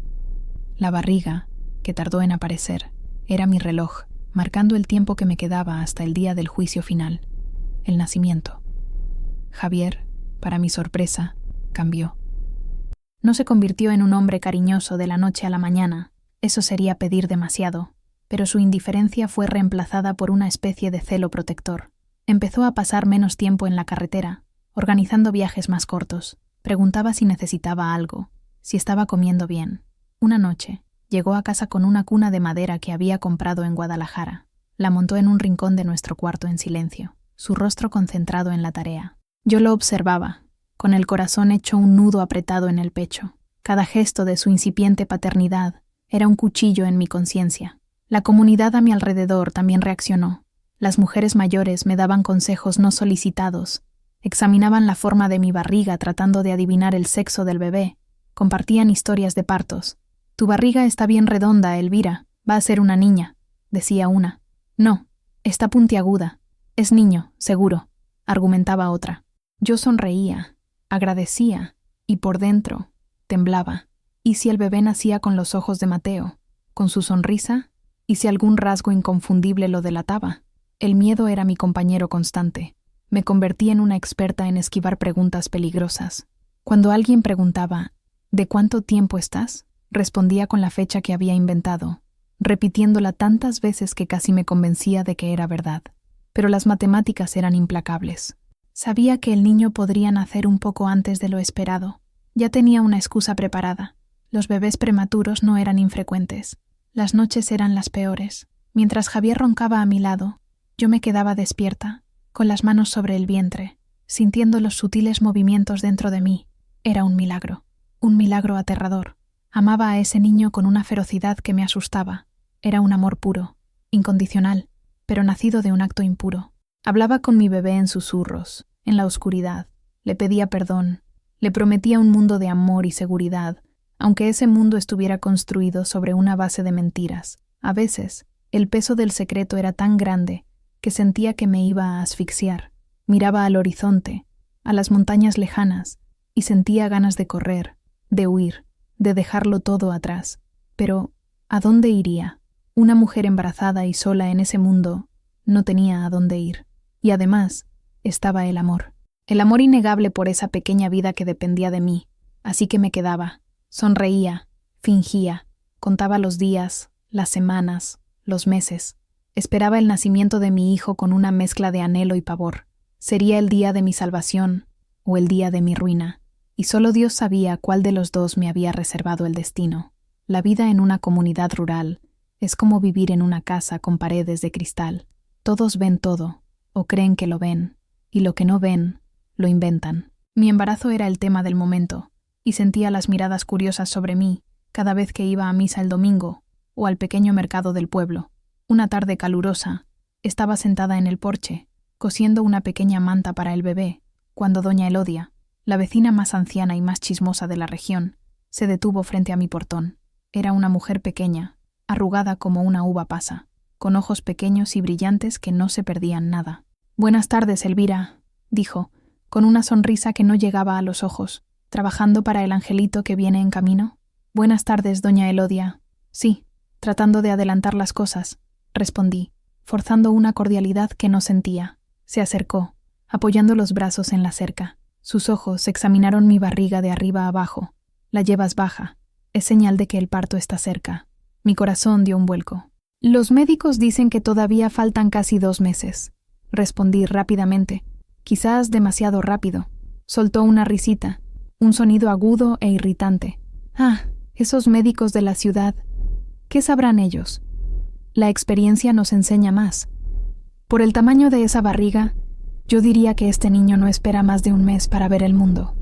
La barriga, que tardó en aparecer, era mi reloj, marcando el tiempo que me quedaba hasta el día del juicio final. el nacimiento. Javier, para mi sorpresa, cambió. No se convirtió en un hombre cariñoso de la noche a la mañana, eso sería pedir demasiado, pero su indiferencia fue reemplazada por una especie de celo protector. Empezó a pasar menos tiempo en la carretera, organizando viajes más cortos. Preguntaba si necesitaba algo, si estaba comiendo bien. Una noche, llegó a casa con una cuna de madera que había comprado en Guadalajara. La montó en un rincón de nuestro cuarto en silencio, su rostro concentrado en la tarea. Yo lo observaba, con el corazón hecho un nudo apretado en el pecho. Cada gesto de su incipiente paternidad era un cuchillo en mi conciencia. La comunidad a mi alrededor también reaccionó. Las mujeres mayores me daban consejos no solicitados, examinaban la forma de mi barriga tratando de adivinar el sexo del bebé, compartían historias de partos. «Tu barriga está bien redonda, Elvira, va a ser una niña», decía una. «No, está puntiaguda, es niño, seguro», argumentaba otra. Yo sonreía, agradecía, y por dentro temblaba. ¿Y si el bebé nacía con los ojos de Mateo, con su sonrisa? ¿Y si algún rasgo inconfundible lo delataba? El miedo era mi compañero constante. Me convertí en una experta en esquivar preguntas peligrosas. Cuando alguien preguntaba, ¿de cuánto tiempo estás?, respondía con la fecha que había inventado, repitiéndola tantas veces que casi me convencía de que era verdad. Pero las matemáticas eran implacables. Sabía que el niño podría nacer un poco antes de lo esperado. Ya tenía una excusa preparada. Los bebés prematuros no eran infrecuentes. Las noches eran las peores. Mientras Javier roncaba a mi lado, yo me quedaba despierta, con las manos sobre el vientre, sintiendo los sutiles movimientos dentro de mí. Era un milagro aterrador. Amaba a ese niño con una ferocidad que me asustaba. Era un amor puro, incondicional, pero nacido de un acto impuro. Hablaba con mi bebé en susurros, en la oscuridad. Le pedía perdón, le prometía un mundo de amor y seguridad, aunque ese mundo estuviera construido sobre una base de mentiras. A veces, el peso del secreto era tan grande que sentía que me iba a asfixiar. Miraba al horizonte, a las montañas lejanas, y sentía ganas de correr, de huir, de dejarlo todo atrás. Pero, ¿a dónde iría? Una mujer embarazada y sola en ese mundo no tenía a dónde ir. Y además, estaba el amor. El amor innegable por esa pequeña vida que dependía de mí. Así que me quedaba. Sonreía, fingía, contaba los días, las semanas, los meses. Esperaba el nacimiento de mi hijo con una mezcla de anhelo y pavor. Sería el día de mi salvación o el día de mi ruina. Y solo Dios sabía cuál de los dos me había reservado el destino. La vida en una comunidad rural es como vivir en una casa con paredes de cristal. Todos ven todo, o creen que lo ven, y lo que no ven, lo inventan. Mi embarazo era el tema del momento, y sentía las miradas curiosas sobre mí cada vez que iba a misa el domingo o al pequeño mercado del pueblo. Una tarde calurosa, estaba sentada en el porche, cosiendo una pequeña manta para el bebé, cuando doña Elodia, la vecina más anciana y más chismosa de la región, se detuvo frente a mi portón. Era una mujer pequeña, arrugada como una uva pasa, con ojos pequeños y brillantes que no se perdían nada. «Buenas tardes, Elvira», dijo, con una sonrisa que no llegaba a los ojos. «¿Trabajando para el angelito que viene en camino?» «Buenas tardes, doña Elodia». «Sí, tratando de adelantar las cosas», respondí, forzando una cordialidad que no sentía. Se acercó, apoyando los brazos en la cerca. Sus ojos examinaron mi barriga de arriba a abajo. «La llevas baja. Es señal de que el parto está cerca». Mi corazón dio un vuelco. «Los médicos dicen que todavía faltan casi 2 meses», respondí rápidamente. Quizás demasiado rápido. Soltó una risita, un sonido agudo e irritante. «Ah, esos médicos de la ciudad. ¿Qué sabrán ellos? La experiencia nos enseña más. Por el tamaño de esa barriga, yo diría que este niño no espera más de 1 mes para ver el mundo».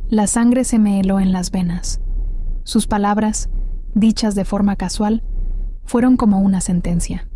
La sangre se me heló en las venas. Sus palabras, dichas de forma casual, fueron como una sentencia.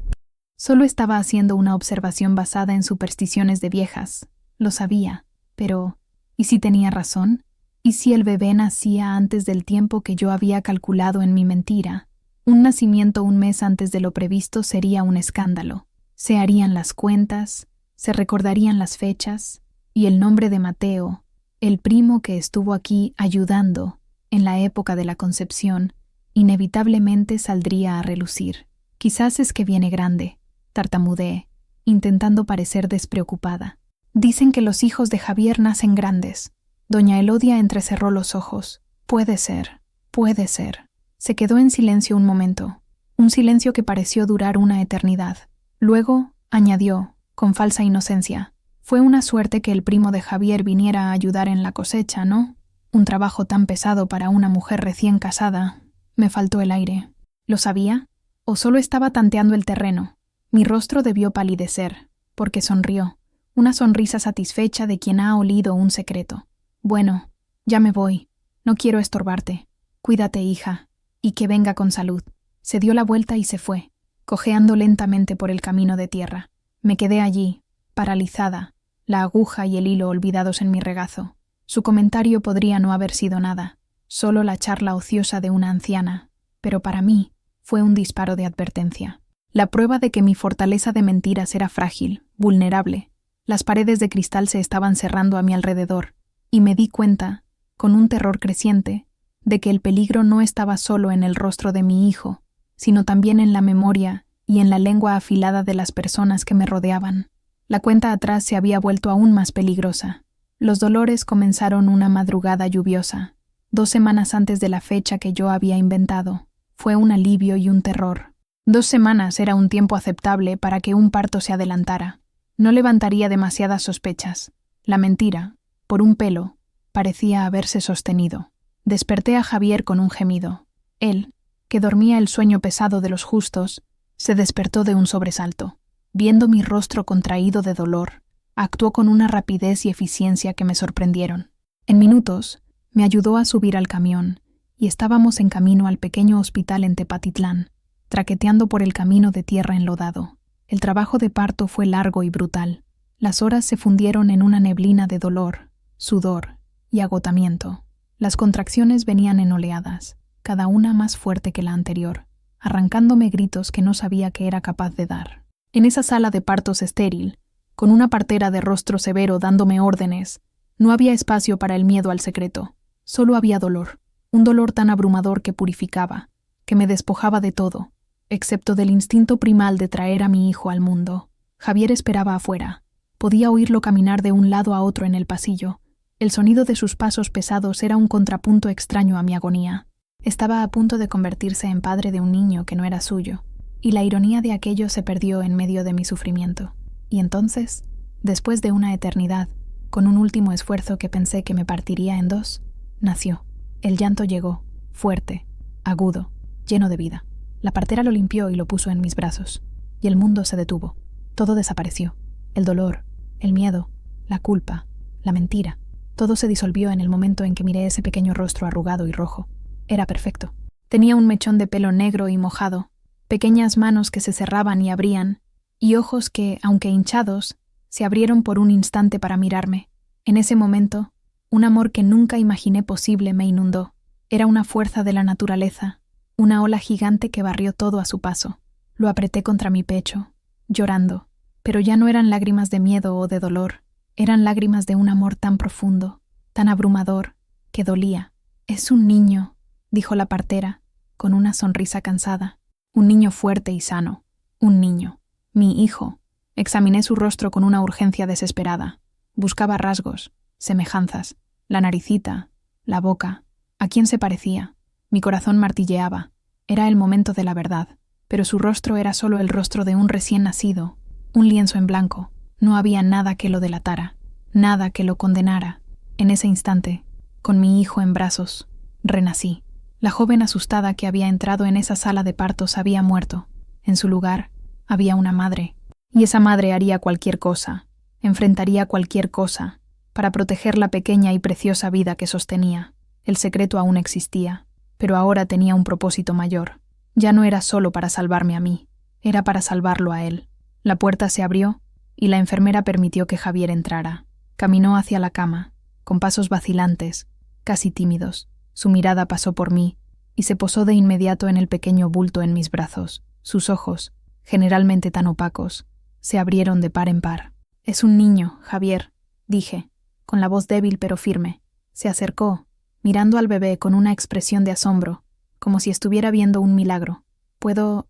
Solo estaba haciendo una observación basada en supersticiones de viejas. Lo sabía, pero ¿y si tenía razón? ¿Y si el bebé nacía antes del tiempo que yo había calculado en mi mentira? Un nacimiento 1 mes antes de lo previsto sería un escándalo. Se harían las cuentas, se recordarían las fechas, y el nombre de Mateo, el primo que estuvo aquí ayudando en la época de la concepción, inevitablemente saldría a relucir. «Quizás es que viene grande», tartamudeé, intentando parecer despreocupada. Dicen que los hijos de Javier nacen grandes. Doña Elodia entrecerró los ojos. Puede ser, puede ser. Se quedó en silencio un momento, un silencio que pareció durar una eternidad. Luego, añadió, con falsa inocencia, fue una suerte que el primo de Javier viniera a ayudar en la cosecha, ¿no? Un trabajo tan pesado para una mujer recién casada. Me faltó el aire. ¿Lo sabía? ¿O solo estaba tanteando el terreno? Mi rostro debió palidecer, porque sonrió, una sonrisa satisfecha de quien ha olido un secreto. Bueno, ya me voy. No quiero estorbarte. Cuídate, hija, y que venga con salud. Se dio la vuelta y se fue, cojeando lentamente por el camino de tierra. Me quedé allí, paralizada, la aguja y el hilo olvidados en mi regazo. Su comentario podría no haber sido nada, solo la charla ociosa de una anciana, pero para mí fue un disparo de advertencia. La prueba de que mi fortaleza de mentiras era frágil, vulnerable. Las paredes de cristal se estaban cerrando a mi alrededor, y me di cuenta, con un terror creciente, de que el peligro no estaba solo en el rostro de mi hijo, sino también en la memoria y en la lengua afilada de las personas que me rodeaban. La cuenta atrás se había vuelto aún más peligrosa. Los dolores comenzaron una madrugada lluviosa, 2 semanas antes de la fecha que yo había inventado. Fue un alivio y un terror. 2 semanas era un tiempo aceptable para que un parto se adelantara. No levantaría demasiadas sospechas. La mentira, por un pelo, parecía haberse sostenido. Desperté a Javier con un gemido. Él, que dormía el sueño pesado de los justos, se despertó de un sobresalto. Viendo mi rostro contraído de dolor, actuó con una rapidez y eficiencia que me sorprendieron. En minutos, me ayudó a subir al camión, y estábamos en camino al pequeño hospital en Tepatitlán, traqueteando por el camino de tierra enlodado. El trabajo de parto fue largo y brutal. Las horas se fundieron en una neblina de dolor, sudor y agotamiento. Las contracciones venían en oleadas, cada una más fuerte que la anterior, arrancándome gritos que no sabía que era capaz de dar. En esa sala de partos estéril, con una partera de rostro severo dándome órdenes, no había espacio para el miedo al secreto. Solo había dolor, un dolor tan abrumador que purificaba, que me despojaba de todo, excepto del instinto primal de traer a mi hijo al mundo. Javier esperaba afuera. Podía oírlo caminar de un lado a otro en el pasillo. El sonido de sus pasos pesados era un contrapunto extraño a mi agonía. Estaba a punto de convertirse en padre de un niño que no era suyo, y la ironía de aquello se perdió en medio de mi sufrimiento. Y entonces, después de una eternidad, con un último esfuerzo que pensé que me partiría en 2, nació. El llanto llegó, fuerte, agudo, lleno de vida. La partera lo limpió y lo puso en mis brazos, y el mundo se detuvo. Todo desapareció. El dolor, el miedo, la culpa, la mentira. Todo se disolvió en el momento en que miré ese pequeño rostro arrugado y rojo. Era perfecto. Tenía un mechón de pelo negro y mojado, pequeñas manos que se cerraban y abrían, y ojos que, aunque hinchados, se abrieron por un instante para mirarme. En ese momento, un amor que nunca imaginé posible me inundó. Era una fuerza de la naturaleza, una ola gigante que barrió todo a su paso. Lo apreté contra mi pecho, llorando, pero ya no eran lágrimas de miedo o de dolor, eran lágrimas de un amor tan profundo, tan abrumador, que dolía. «Es un niño», dijo la partera, con una sonrisa cansada. «Un niño fuerte y sano. Un niño. Mi hijo». Examiné su rostro con una urgencia desesperada. Buscaba rasgos, semejanzas, la naricita, la boca. ¿A quién se parecía? Mi corazón martilleaba. Era el momento de la verdad, pero su rostro era solo el rostro de un recién nacido, un lienzo en blanco. No había nada que lo delatara, nada que lo condenara. En ese instante, con mi hijo en brazos, renací. La joven asustada que había entrado en esa sala de partos había muerto. En su lugar, había una madre. Y esa madre haría cualquier cosa, enfrentaría cualquier cosa, para proteger la pequeña y preciosa vida que sostenía. El secreto aún existía, pero ahora tenía un propósito mayor. Ya no era solo para salvarme a mí, era para salvarlo a él. La puerta se abrió y la enfermera permitió que Javier entrara. Caminó hacia la cama, con pasos vacilantes, casi tímidos. Su mirada pasó por mí y se posó de inmediato en el pequeño bulto en mis brazos. Sus ojos, generalmente tan opacos, se abrieron de par en par. «Es un niño, Javier», dije, con la voz débil pero firme. Se acercó, mirando al bebé con una expresión de asombro, como si estuviera viendo un milagro. ¿Puedo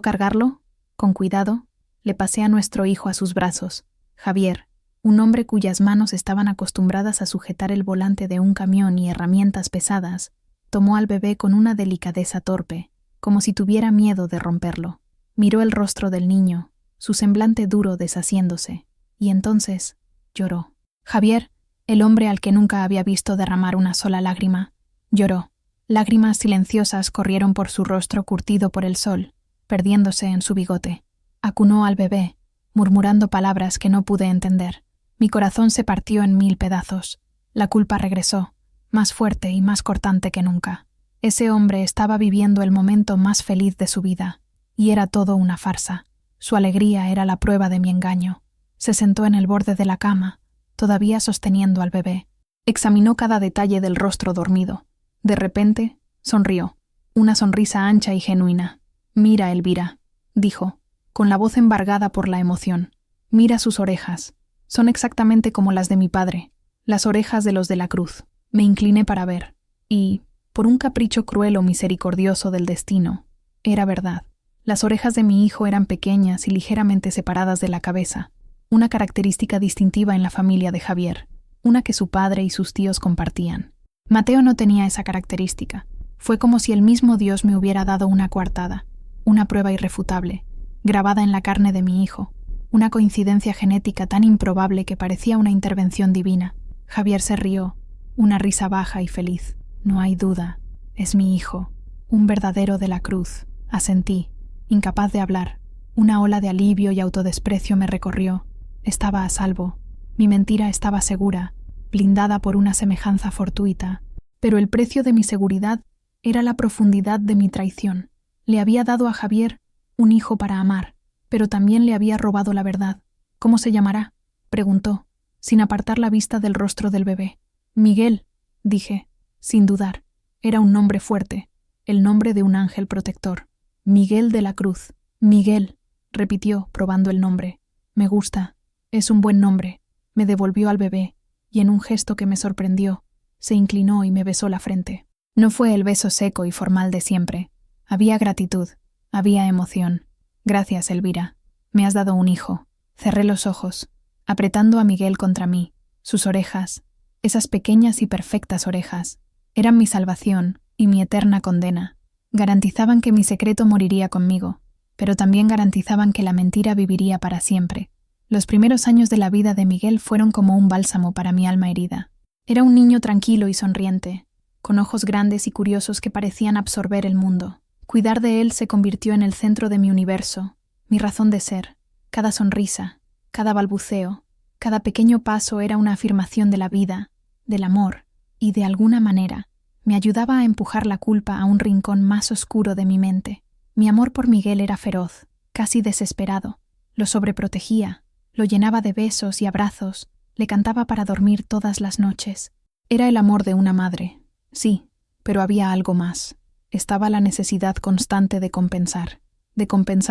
cargarlo? Con cuidado, le pasé a nuestro hijo a sus brazos. Javier, un hombre cuyas manos estaban acostumbradas a sujetar el volante de un camión y herramientas pesadas, tomó al bebé con una delicadeza torpe, como si tuviera miedo de romperlo. Miró el rostro del niño, su semblante duro deshaciéndose, y entonces lloró. Javier, el hombre al que nunca había visto derramar una sola lágrima, lloró. Lágrimas silenciosas corrieron por su rostro curtido por el sol, perdiéndose en su bigote. Acunó al bebé, murmurando palabras que no pude entender. Mi corazón se partió en 1000 pedazos. La culpa regresó, más fuerte y más cortante que nunca. Ese hombre estaba viviendo el momento más feliz de su vida, y era todo una farsa. Su alegría era la prueba de mi engaño. Se sentó en el borde de la cama, todavía sosteniendo al bebé. Examinó cada detalle del rostro dormido. De repente, sonrió. Una sonrisa ancha y genuina. «Mira, Elvira», dijo, con la voz embargada por la emoción. «Mira sus orejas. Son exactamente como las de mi padre, las orejas de los de la cruz». Me incliné para ver, y, por un capricho cruel o misericordioso del destino, era verdad. Las orejas de mi hijo eran pequeñas y ligeramente separadas de la cabeza, una característica distintiva en la familia de Javier, una que su padre y sus tíos compartían. Mateo no tenía esa característica. Fue como si el mismo Dios me hubiera dado una coartada, una prueba irrefutable, grabada en la carne de mi hijo, una coincidencia genética tan improbable que parecía una intervención divina. Javier se rió, una risa baja y feliz. «No hay duda, es mi hijo, un verdadero de la cruz», asentí, incapaz de hablar. Una ola de alivio y autodesprecio me recorrió. Estaba a salvo. Mi mentira estaba segura, blindada por una semejanza fortuita. Pero el precio de mi seguridad era la profundidad de mi traición. Le había dado a Javier un hijo para amar, pero también le había robado la verdad. «¿Cómo se llamará?», preguntó, sin apartar la vista del rostro del bebé. «Miguel», dije, sin dudar. Era un nombre fuerte, el nombre de un ángel protector. «Miguel de la Cruz». «Miguel», repitió, probando el nombre. «Me gusta. Es un buen nombre». Me devolvió al bebé, y en un gesto que me sorprendió, se inclinó y me besó la frente. No fue el beso seco y formal de siempre. Había gratitud, había emoción. «Gracias, Elvira. Me has dado un hijo». Cerré los ojos, apretando a Miguel contra mí. Sus orejas, esas pequeñas y perfectas orejas, eran mi salvación y mi eterna condena. Garantizaban que mi secreto moriría conmigo, pero también garantizaban que la mentira viviría para siempre. Los primeros años de la vida de Miguel fueron como un bálsamo para mi alma herida. Era un niño tranquilo y sonriente, con ojos grandes y curiosos que parecían absorber el mundo. Cuidar de él se convirtió en el centro de mi universo, mi razón de ser. Cada sonrisa, cada balbuceo, cada pequeño paso era una afirmación de la vida, del amor, y de alguna manera me ayudaba a empujar la culpa a un rincón más oscuro de mi mente. Mi amor por Miguel era feroz, casi desesperado. Lo sobreprotegía, lo llenaba de besos y abrazos, le cantaba para dormir todas las noches. Era el amor de una madre, sí, pero había algo más. Estaba la necesidad constante de compensar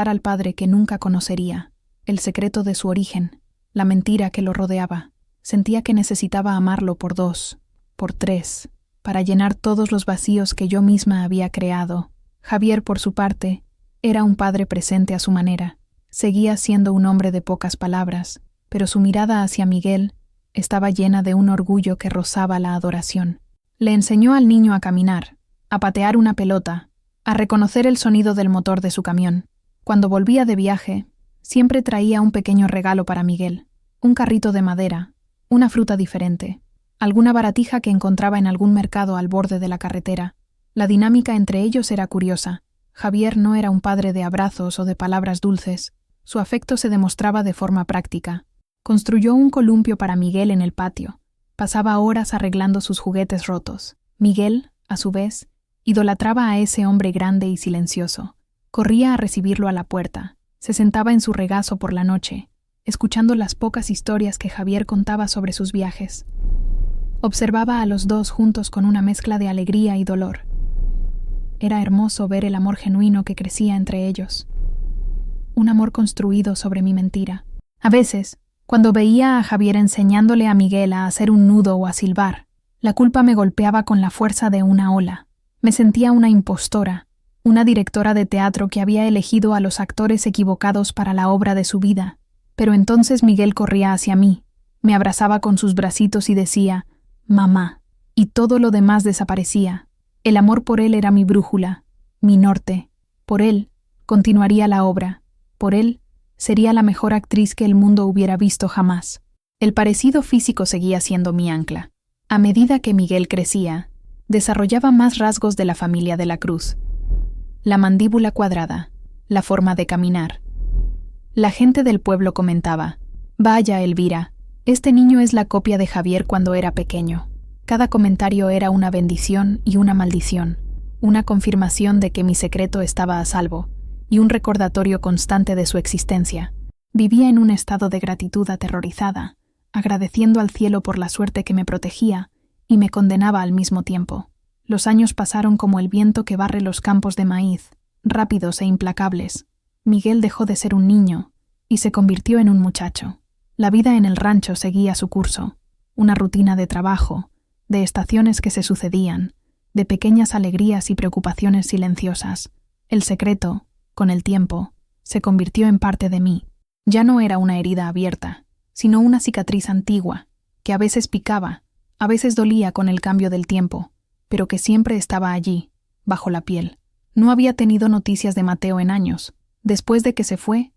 al padre que nunca conocería, el secreto de su origen, la mentira que lo rodeaba. Sentía que necesitaba amarlo por 2, por 3, para llenar todos los vacíos que yo misma había creado. Javier, por su parte, era un padre presente a su manera. Seguía siendo un hombre de pocas palabras, pero su mirada hacia Miguel estaba llena de un orgullo que rozaba la adoración. Le enseñó al niño a caminar, a patear una pelota, a reconocer el sonido del motor de su camión. Cuando volvía de viaje, siempre traía un pequeño regalo para Miguel, un carrito de madera, una fruta diferente, alguna baratija que encontraba en algún mercado al borde de la carretera. La dinámica entre ellos era curiosa. Javier no era un padre de abrazos o de palabras dulces. Su afecto se demostraba de forma práctica. Construyó un columpio para Miguel en el patio. Pasaba horas arreglando sus juguetes rotos. Miguel, a su vez, idolatraba a ese hombre grande y silencioso. Corría a recibirlo a la puerta. Se sentaba en su regazo por la noche, escuchando las pocas historias que Javier contaba sobre sus viajes. Observaba a los dos juntos con una mezcla de alegría y dolor. Era hermoso ver el amor genuino que crecía entre ellos. Un amor construido sobre mi mentira. A veces, cuando veía a Javier enseñándole a Miguel a hacer un nudo o a silbar, la culpa me golpeaba con la fuerza de una ola. Me sentía una impostora, una directora de teatro que había elegido a los actores equivocados para la obra de su vida. Pero entonces Miguel corría hacia mí, Me abrazaba con sus bracitos y decía, «Mamá», y todo lo demás desaparecía. El amor por él era mi brújula, mi norte. Por él continuaría la obra. Por él sería la mejor actriz que el mundo hubiera visto jamás. El parecido físico seguía siendo mi ancla. A medida que Miguel crecía, desarrollaba más rasgos de la familia de la Cruz. La mandíbula cuadrada, la forma de caminar. La gente del pueblo comentaba, «Vaya, Elvira, este niño es la copia de Javier cuando era pequeño». Cada comentario era una bendición y una maldición, una confirmación de que mi secreto estaba a salvo y un recordatorio constante de su existencia. Vivía en un estado de gratitud aterrorizada, agradeciendo al cielo por la suerte que me protegía y me condenaba al mismo tiempo. Los años pasaron como el viento que barre los campos de maíz, rápidos e implacables. Miguel dejó de ser un niño y se convirtió en un muchacho. La vida en el rancho seguía su curso, una rutina de trabajo, de estaciones que se sucedían, de pequeñas alegrías y preocupaciones silenciosas. El secreto, con el tiempo, se convirtió en parte de mí. Ya no era una herida abierta, sino una cicatriz antigua, que a veces picaba, a veces dolía con el cambio del tiempo, pero que siempre estaba allí, bajo la piel. No había tenido noticias de Mateo en años. Después de que se fue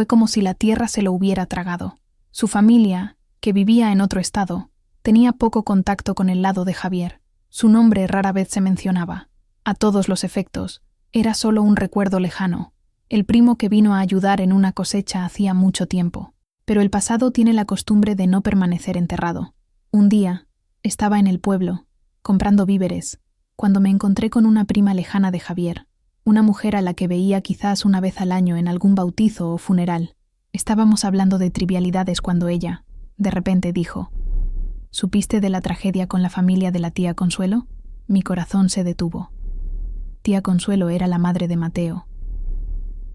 como si la tierra se lo hubiera tragado. Su familia, que vivía en otro estado, tenía poco contacto con el lado de Javier. Su nombre rara vez se mencionaba. A todos los efectos, era solo un recuerdo lejano, el primo que vino a ayudar en una cosecha hacía mucho tiempo. Pero el pasado tiene la costumbre de no permanecer enterrado. Un día, estaba en el pueblo, comprando víveres, cuando me encontré con una prima lejana de Javier, una mujer a la que veía quizás una vez al año en algún bautizo o funeral. Estábamos hablando de trivialidades cuando ella, de repente, dijo, «¿Supiste de la tragedia con la familia de la tía Consuelo?» Mi corazón se detuvo. Tía Consuelo era la madre de Mateo.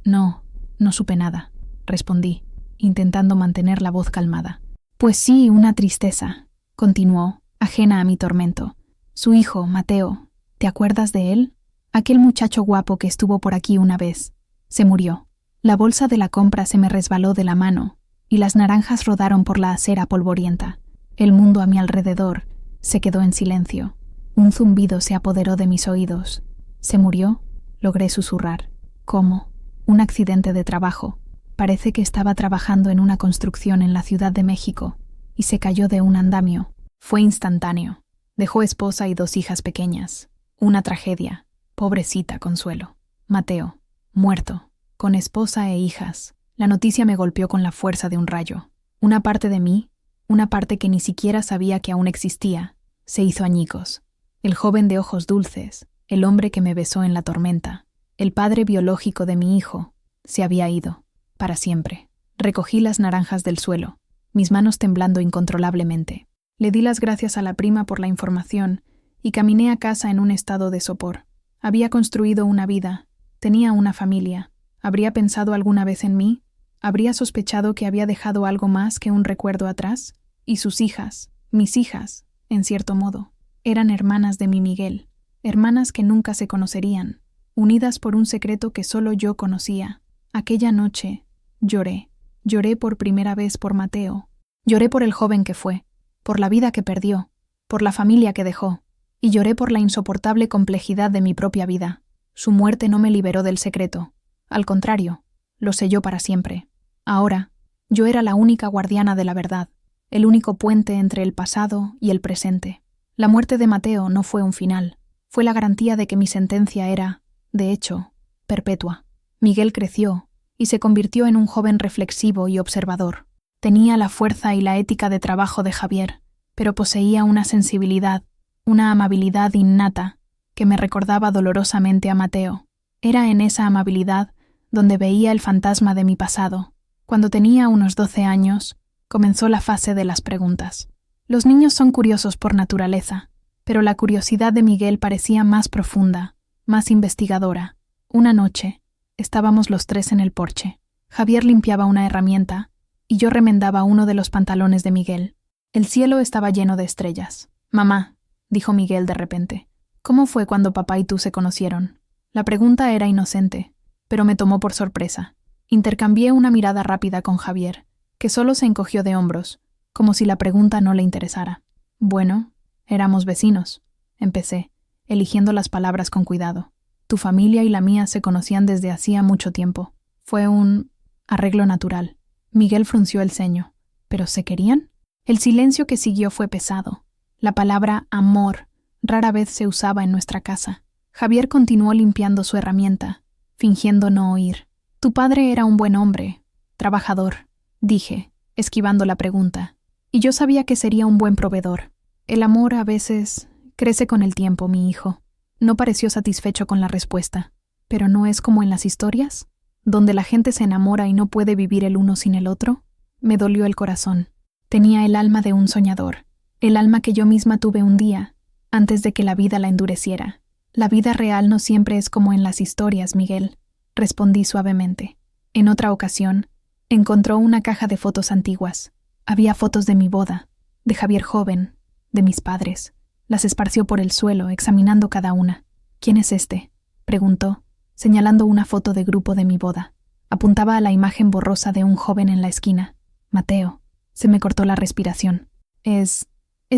No supe nada, respondí, intentando mantener la voz calmada. Pues sí, una tristeza, continuó, ajena a mi tormento. Su hijo, Mateo, ¿te acuerdas de él? Aquel muchacho guapo que estuvo por aquí una vez. Se murió. La bolsa de la compra se me resbaló de la mano y las naranjas rodaron por la acera polvorienta. El mundo a mi alrededor se quedó en silencio. Un zumbido se apoderó de mis oídos. ¿Se murió? Logré susurrar. ¿Cómo? Un accidente de trabajo. Parece que estaba trabajando en una construcción en la Ciudad de México y se cayó de un andamio. Fue instantáneo. Dejó esposa y 2 hijas pequeñas. Una tragedia. Pobrecita Consuelo. Mateo, muerto, con esposa e hijas. La noticia me golpeó con la fuerza de un rayo. Una parte de mí, una parte que ni siquiera sabía que aún existía, se hizo añicos. El joven de ojos dulces, el hombre que me besó en la tormenta, el padre biológico de mi hijo, se había ido, para siempre. Recogí las naranjas del suelo, mis manos temblando incontrolablemente. Le di las gracias a la prima por la información y caminé a casa en un estado de sopor. Había construido una vida, tenía una familia. ¿Habría pensado alguna vez en mí? ¿Habría sospechado que había dejado algo más que un recuerdo atrás? Y sus hijas, mis hijas, en cierto modo, eran hermanas de mi Miguel, hermanas que nunca se conocerían, unidas por un secreto que solo yo conocía. Aquella noche lloré por primera vez por Mateo, lloré por el joven que fue, por la vida que perdió, por la familia que dejó, y lloré por la insoportable complejidad de mi propia vida. Su muerte no me liberó del secreto, al contrario, lo selló para siempre. Ahora, yo era la única guardiana de la verdad, el único puente entre el pasado y el presente. La muerte de Mateo no fue un final, fue la garantía de que mi sentencia era, de hecho, perpetua. Miguel creció y se convirtió en un joven reflexivo y observador. Tenía la fuerza y la ética de trabajo de Javier, pero poseía una sensibilidad, una amabilidad innata que me recordaba dolorosamente a Mateo. Era en esa amabilidad donde veía el fantasma de mi pasado. Cuando tenía unos 12 años, comenzó la fase de las preguntas. Los niños son curiosos por naturaleza, pero la curiosidad de Miguel parecía más profunda, más investigadora. Una noche, estábamos los 3 en el porche. Javier limpiaba una herramienta y yo remendaba uno de los pantalones de Miguel. El cielo estaba lleno de estrellas. «Mamá», dijo Miguel de repente, «¿cómo fue cuando papá y tú se conocieron?» La pregunta era inocente, pero me tomó por sorpresa. Intercambié una mirada rápida con Javier, que solo se encogió de hombros, como si la pregunta no le interesara. Bueno, éramos vecinos, empecé, eligiendo las palabras con cuidado. Tu familia y la mía se conocían desde hacía mucho tiempo. Fue un arreglo natural. Miguel frunció el ceño. ¿Pero se querían? El silencio que siguió fue pesado. La palabra amor rara vez se usaba en nuestra casa. Javier continuó limpiando su herramienta, fingiendo no oír. Tu padre era un buen hombre, trabajador, dije, esquivando la pregunta. Y yo sabía que sería un buen proveedor. El amor a veces crece con el tiempo, mi hijo. No pareció satisfecho con la respuesta. ¿Pero no es como en las historias? ¿Donde la gente se enamora y no puede vivir el uno sin el otro? Me dolió el corazón. Tenía el alma de un soñador. El alma que yo misma tuve un día, antes de que la vida la endureciera. La vida real no siempre es como en las historias, Miguel, respondí suavemente. En otra ocasión, encontró una caja de fotos antiguas. Había fotos de mi boda, de Javier joven, de mis padres. Las esparció por el suelo, examinando cada una. ¿Quién es este?, preguntó, señalando una foto de grupo de mi boda. Apuntaba a la imagen borrosa de un joven en la esquina. Mateo. Se me cortó la respiración. Es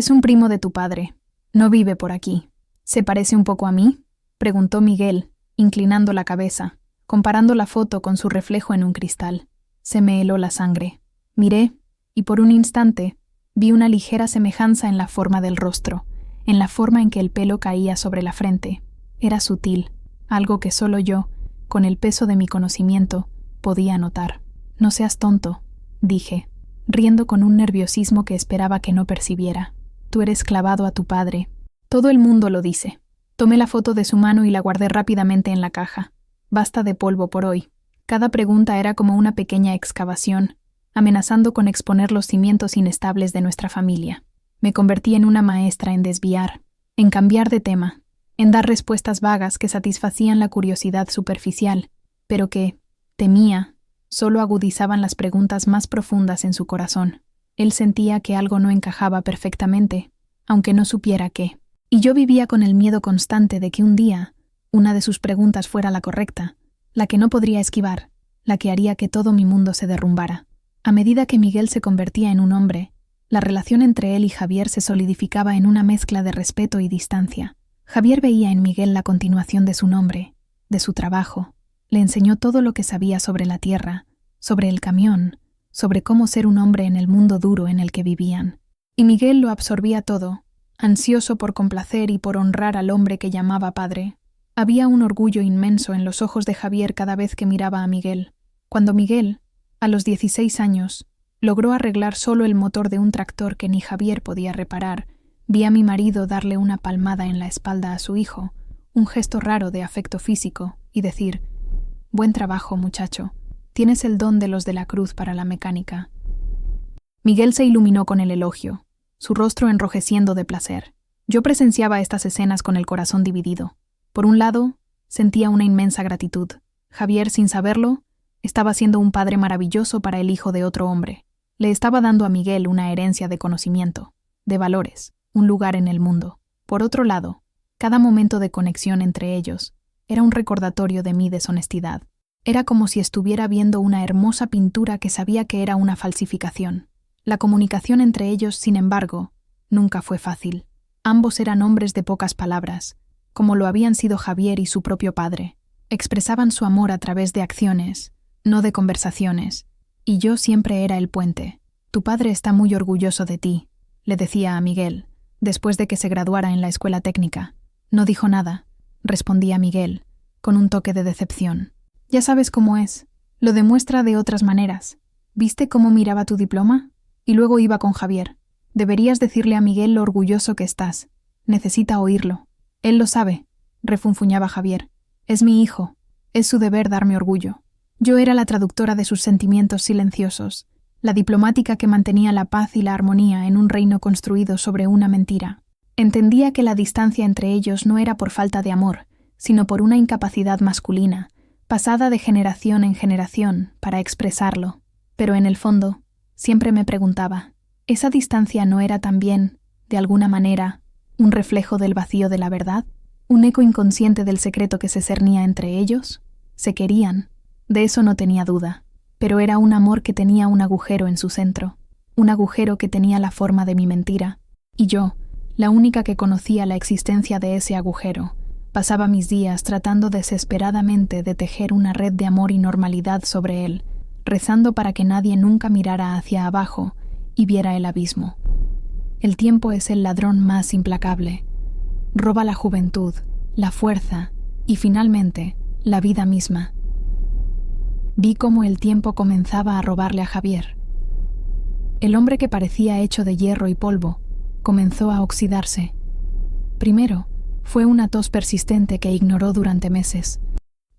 un primo de tu padre. No vive por aquí. ¿Se parece un poco a mí?, preguntó Miguel, inclinando la cabeza, comparando la foto con su reflejo en un cristal. Se me heló la sangre. Miré, y por un instante, vi una ligera semejanza en la forma del rostro, en la forma en que el pelo caía sobre la frente. Era sutil, algo que solo yo, con el peso de mi conocimiento, podía notar. No seas tonto, dije, riendo con un nerviosismo que esperaba que no percibiera. Tú eres clavado a tu padre. Todo el mundo lo dice. Tomé la foto de su mano y la guardé rápidamente en la caja. Basta de polvo por hoy. Cada pregunta era como una pequeña excavación, amenazando con exponer los cimientos inestables de nuestra familia. Me convertí en una maestra en desviar, en cambiar de tema, en dar respuestas vagas que satisfacían la curiosidad superficial, pero que, temía, solo agudizaban las preguntas más profundas en su corazón. Él sentía que algo no encajaba perfectamente, aunque no supiera qué. Y yo vivía con el miedo constante de que un día una de sus preguntas fuera la correcta, la que no podría esquivar, la que haría que todo mi mundo se derrumbara. A medida que Miguel se convertía en un hombre, la relación entre él y Javier se solidificaba en una mezcla de respeto y distancia. Javier veía en Miguel la continuación de su nombre, de su trabajo. Le enseñó todo lo que sabía sobre la tierra, sobre el camión, sobre cómo ser un hombre en el mundo duro en el que vivían. Y Miguel lo absorbía todo, ansioso por complacer y por honrar al hombre que llamaba padre. Había un orgullo inmenso en los ojos de Javier cada vez que miraba a Miguel. Cuando Miguel, a los 16 años, logró arreglar solo el motor de un tractor que ni Javier podía reparar, vi a mi marido darle una palmada en la espalda a su hijo, un gesto raro de afecto físico, y decir: «Buen trabajo, muchacho. Tienes el don de los de la cruz para la mecánica». Miguel se iluminó con el elogio, su rostro enrojeciendo de placer. Yo presenciaba estas escenas con el corazón dividido. Por un lado, sentía una inmensa gratitud. Javier, sin saberlo, estaba siendo un padre maravilloso para el hijo de otro hombre. Le estaba dando a Miguel una herencia de conocimiento, de valores, un lugar en el mundo. Por otro lado, cada momento de conexión entre ellos era un recordatorio de mi deshonestidad. Era como si estuviera viendo una hermosa pintura que sabía que era una falsificación. La comunicación entre ellos, sin embargo, nunca fue fácil. Ambos eran hombres de pocas palabras, como lo habían sido Javier y su propio padre. Expresaban su amor a través de acciones, no de conversaciones, y yo siempre era el puente. Tu padre está muy orgulloso de ti, le decía a Miguel, después de que se graduara en la escuela técnica. No dijo nada, respondía Miguel, con un toque de decepción. Ya sabes cómo es, lo demuestra de otras maneras. ¿Viste cómo miraba tu diploma? Y luego iba con Javier. Deberías decirle a Miguel lo orgulloso que estás. Necesita oírlo. Él lo sabe, refunfuñaba Javier. Es mi hijo. Es su deber darme orgullo. Yo era la traductora de sus sentimientos silenciosos, la diplomática que mantenía la paz y la armonía en un reino construido sobre una mentira. Entendía que la distancia entre ellos no era por falta de amor, sino por una incapacidad masculina, pasada de generación en generación, para expresarlo. Pero en el fondo, siempre me preguntaba, ¿esa distancia no era también, de alguna manera, un reflejo del vacío de la verdad? ¿Un eco inconsciente del secreto que se cernía entre ellos? Se querían, de eso no tenía duda, pero era un amor que tenía un agujero en su centro, un agujero que tenía la forma de mi mentira, y yo, la única que conocía la existencia de ese agujero, pasaba mis días tratando desesperadamente de tejer una red de amor y normalidad sobre él, rezando para que nadie nunca mirara hacia abajo y viera el abismo. El tiempo es el ladrón más implacable. Roba la juventud, la fuerza y, finalmente, la vida misma. Vi cómo el tiempo comenzaba a robarle a Javier. El hombre que parecía hecho de hierro y polvo comenzó a oxidarse. Primero, fue una tos persistente que ignoró durante meses.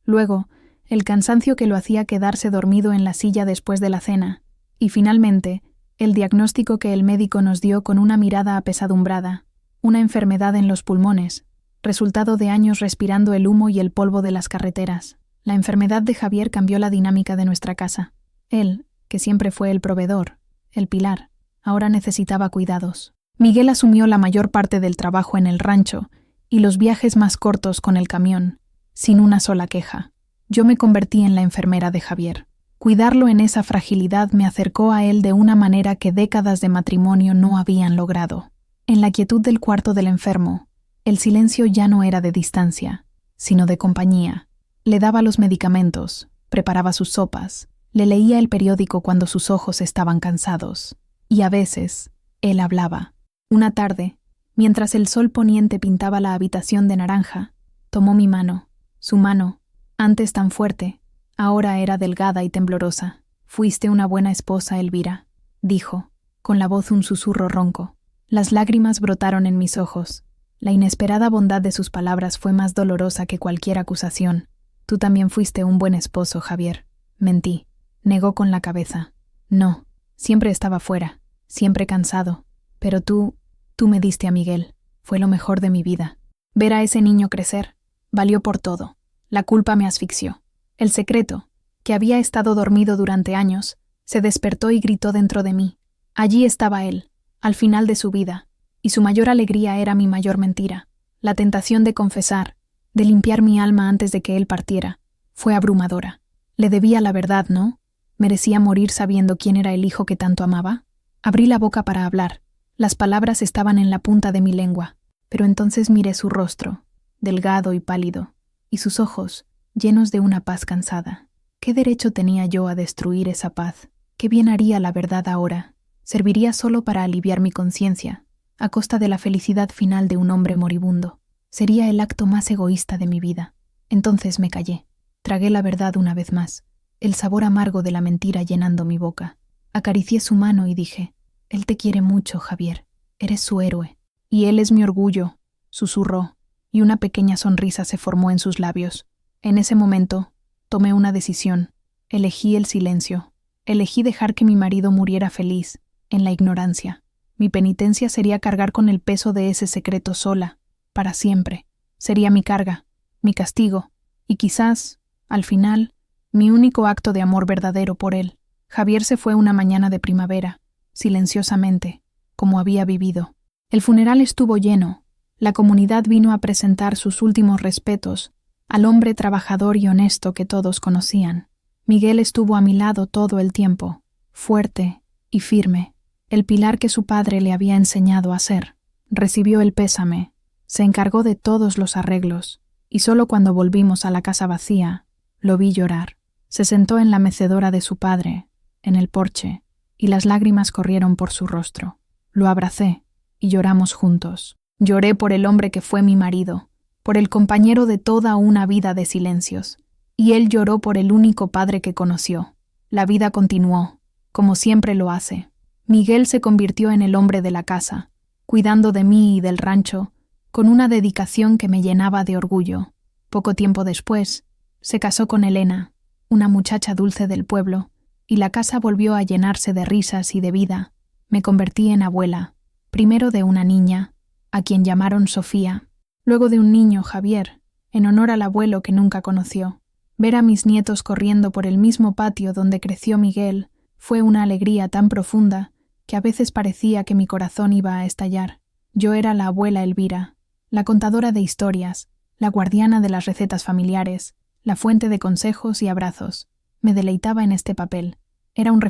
Luego, el cansancio que lo hacía quedarse dormido en la silla después de la cena. Y finalmente, el diagnóstico que el médico nos dio con una mirada apesadumbrada, una enfermedad en los pulmones, resultado de años respirando el humo y el polvo de las carreteras. La enfermedad de Javier cambió la dinámica de nuestra casa. Él, que siempre fue el proveedor, el pilar, ahora necesitaba cuidados. Miguel asumió la mayor parte del trabajo en el rancho y los viajes más cortos con el camión, sin una sola queja. Yo me convertí en la enfermera de Javier. Cuidarlo en esa fragilidad me acercó a él de una manera que décadas de matrimonio no habían logrado. En la quietud del cuarto del enfermo, el silencio ya no era de distancia, sino de compañía. Le daba los medicamentos, preparaba sus sopas, le leía el periódico cuando sus ojos estaban cansados. Y a veces, él hablaba. Una tarde, mientras el sol poniente pintaba la habitación de naranja, tomó mi mano. Su mano, antes tan fuerte, ahora era delgada y temblorosa. «Fuiste una buena esposa, Elvira», dijo, con la voz un susurro ronco. Las lágrimas brotaron en mis ojos. La inesperada bondad de sus palabras fue más dolorosa que cualquier acusación. «Tú también fuiste un buen esposo, Javier». Mentí. Negó con la cabeza. «No, siempre estaba fuera, siempre cansado. Pero tú me diste a Miguel. Fue lo mejor de mi vida. Ver a ese niño crecer, valió por todo. La culpa me asfixió. El secreto, que había estado dormido durante años, se despertó y gritó dentro de mí. Allí estaba él, al final de su vida, y su mayor alegría era mi mayor mentira. La tentación de confesar, de limpiar mi alma antes de que él partiera, fue abrumadora. Le debía la verdad, ¿no? ¿Merecía morir sabiendo quién era el hijo que tanto amaba? Abrí la boca para hablar. Las palabras estaban en la punta de mi lengua, pero entonces miré su rostro, delgado y pálido, y sus ojos, llenos de una paz cansada. ¿Qué derecho tenía yo a destruir esa paz? ¿Qué bien haría la verdad ahora? Serviría solo para aliviar mi conciencia, a costa de la felicidad final de un hombre moribundo. Sería el acto más egoísta de mi vida. Entonces me callé. Tragué la verdad una vez más, el sabor amargo de la mentira llenando mi boca. Acaricié su mano y dije: «Él te quiere mucho, Javier. Eres su héroe. Y él es mi orgullo», susurró, y una pequeña sonrisa se formó en sus labios. En ese momento, tomé una decisión. Elegí el silencio. Elegí dejar que mi marido muriera feliz, en la ignorancia. Mi penitencia sería cargar con el peso de ese secreto sola, para siempre. Sería mi carga, mi castigo, y quizás, al final, mi único acto de amor verdadero por él. Javier se fue una mañana de primavera, silenciosamente, como había vivido. El funeral estuvo lleno. La comunidad vino a presentar sus últimos respetos al hombre trabajador y honesto que todos conocían. Miguel estuvo a mi lado todo el tiempo, fuerte y firme, el pilar que su padre le había enseñado a ser. Recibió el pésame, se encargó de todos los arreglos, y solo cuando volvimos a la casa vacía, lo vi llorar. Se sentó en la mecedora de su padre, en el porche, y las lágrimas corrieron por su rostro. Lo abracé, y lloramos juntos. Lloré por el hombre que fue mi marido, por el compañero de toda una vida de silencios, y él lloró por el único padre que conoció. La vida continuó, como siempre lo hace. Miguel se convirtió en el hombre de la casa, cuidando de mí y del rancho, con una dedicación que me llenaba de orgullo. Poco tiempo después, se casó con Elena, una muchacha dulce del pueblo, y la casa volvió a llenarse de risas y de vida. Me convertí en abuela, primero de una niña, a quien llamaron Sofía, luego de un niño, Javier, en honor al abuelo que nunca conoció. Ver a mis nietos corriendo por el mismo patio donde creció Miguel fue una alegría tan profunda que a veces parecía que mi corazón iba a estallar. Yo era la abuela Elvira, la contadora de historias, la guardiana de las recetas familiares, la fuente de consejos y abrazos. Me deleitaba en este papel. Era un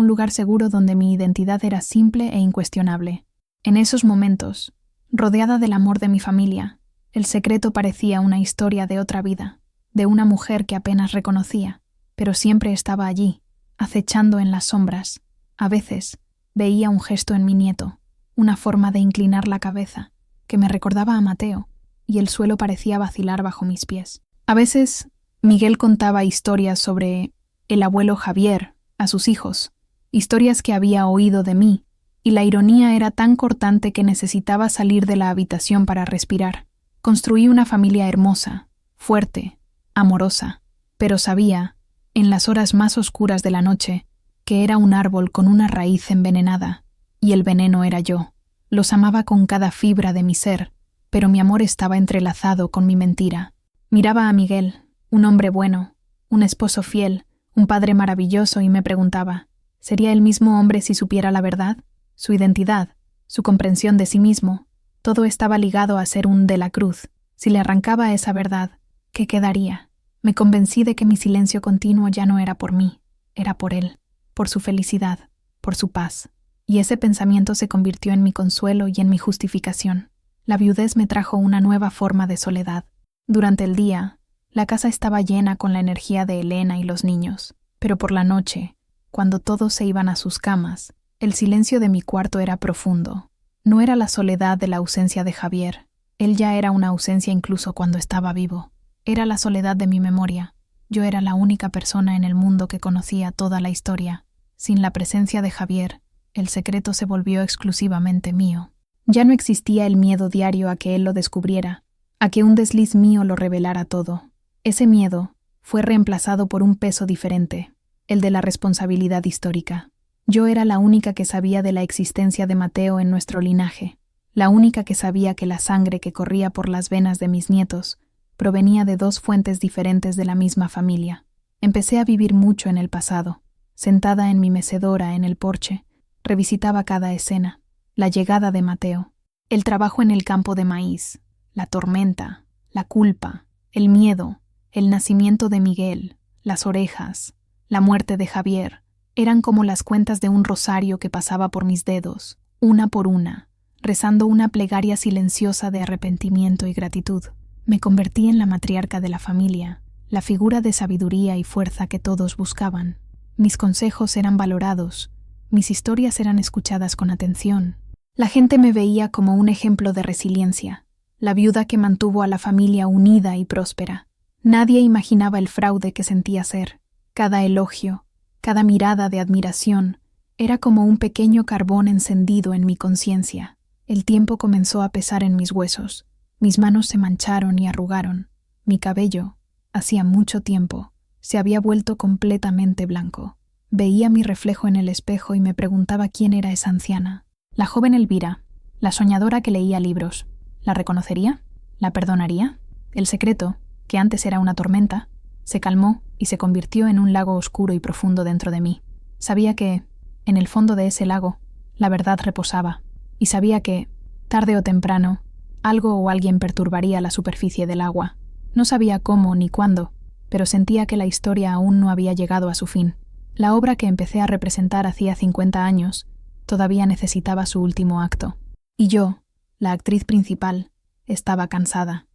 un lugar seguro donde mi identidad era simple e incuestionable. En esos momentos, rodeada del amor de mi familia, el secreto parecía una historia de otra vida, de una mujer que apenas reconocía, pero siempre estaba allí, acechando en las sombras. A veces, veía un gesto en mi nieto, una forma de inclinar la cabeza, que me recordaba a Mateo, y el suelo parecía vacilar bajo mis pies. A veces, Miguel contaba historias sobre el abuelo Javier a sus hijos, historias que había oído de mí, y la ironía era tan cortante que necesitaba salir de la habitación para respirar. Construí una familia hermosa, fuerte, amorosa, pero sabía, en las horas más oscuras de la noche, que era un árbol con una raíz envenenada, y el veneno era yo. Los amaba con cada fibra de mi ser, pero mi amor estaba entrelazado con mi mentira. Miraba a Miguel, un hombre bueno, un esposo fiel, un padre maravilloso, y me preguntaba, ¿sería el mismo hombre si supiera la verdad? Su identidad, su comprensión de sí mismo, todo estaba ligado a ser un de la Cruz. Si le arrancaba esa verdad, ¿qué quedaría? Me convencí de que mi silencio continuo ya no era por mí, era por él, por su felicidad, por su paz. Y ese pensamiento se convirtió en mi consuelo y en mi justificación. La viudez me trajo una nueva forma de soledad. Durante el día, la casa estaba llena con la energía de Elena y los niños, pero por la noche, cuando todos se iban a sus camas, el silencio de mi cuarto era profundo. No era la soledad de la ausencia de Javier. Él ya era una ausencia incluso cuando estaba vivo. Era la soledad de mi memoria. Yo era la única persona en el mundo que conocía toda la historia. Sin la presencia de Javier, el secreto se volvió exclusivamente mío. Ya no existía el miedo diario a que él lo descubriera, a que un desliz mío lo revelara todo. Ese miedo fue reemplazado por un peso diferente, el de la responsabilidad histórica. Yo era la única que sabía de la existencia de Mateo en nuestro linaje, la única que sabía que la sangre que corría por las venas de mis nietos provenía de dos fuentes diferentes de la misma familia. Empecé a vivir mucho en el pasado. Sentada en mi mecedora en el porche, revisitaba cada escena, la llegada de Mateo, el trabajo en el campo de maíz, la tormenta, la culpa, el miedo, el nacimiento de Miguel, las orejas, la muerte de Javier. Eran como las cuentas de un rosario que pasaba por mis dedos, una por una, rezando una plegaria silenciosa de arrepentimiento y gratitud. Me convertí en la matriarca de la familia, la figura de sabiduría y fuerza que todos buscaban. Mis consejos eran valorados, mis historias eran escuchadas con atención. La gente me veía como un ejemplo de resiliencia, la viuda que mantuvo a la familia unida y próspera. Nadie imaginaba el fraude que sentía ser. Cada elogio, cada mirada de admiración, era como un pequeño carbón encendido en mi conciencia. El tiempo comenzó a pesar en mis huesos. Mis manos se mancharon y arrugaron. Mi cabello, hacía mucho tiempo, se había vuelto completamente blanco. Veía mi reflejo en el espejo y me preguntaba quién era esa anciana. La joven Elvira, la soñadora que leía libros. ¿La reconocería? ¿La perdonaría? El secreto, que antes era una tormenta, se calmó y se convirtió en un lago oscuro y profundo dentro de mí. Sabía que, en el fondo de ese lago, la verdad reposaba, y sabía que, tarde o temprano, algo o alguien perturbaría la superficie del agua. No sabía cómo ni cuándo, pero sentía que la historia aún no había llegado a su fin. La obra que empecé a representar hacía 50 años todavía necesitaba su último acto. Y yo, la actriz principal, estaba cansada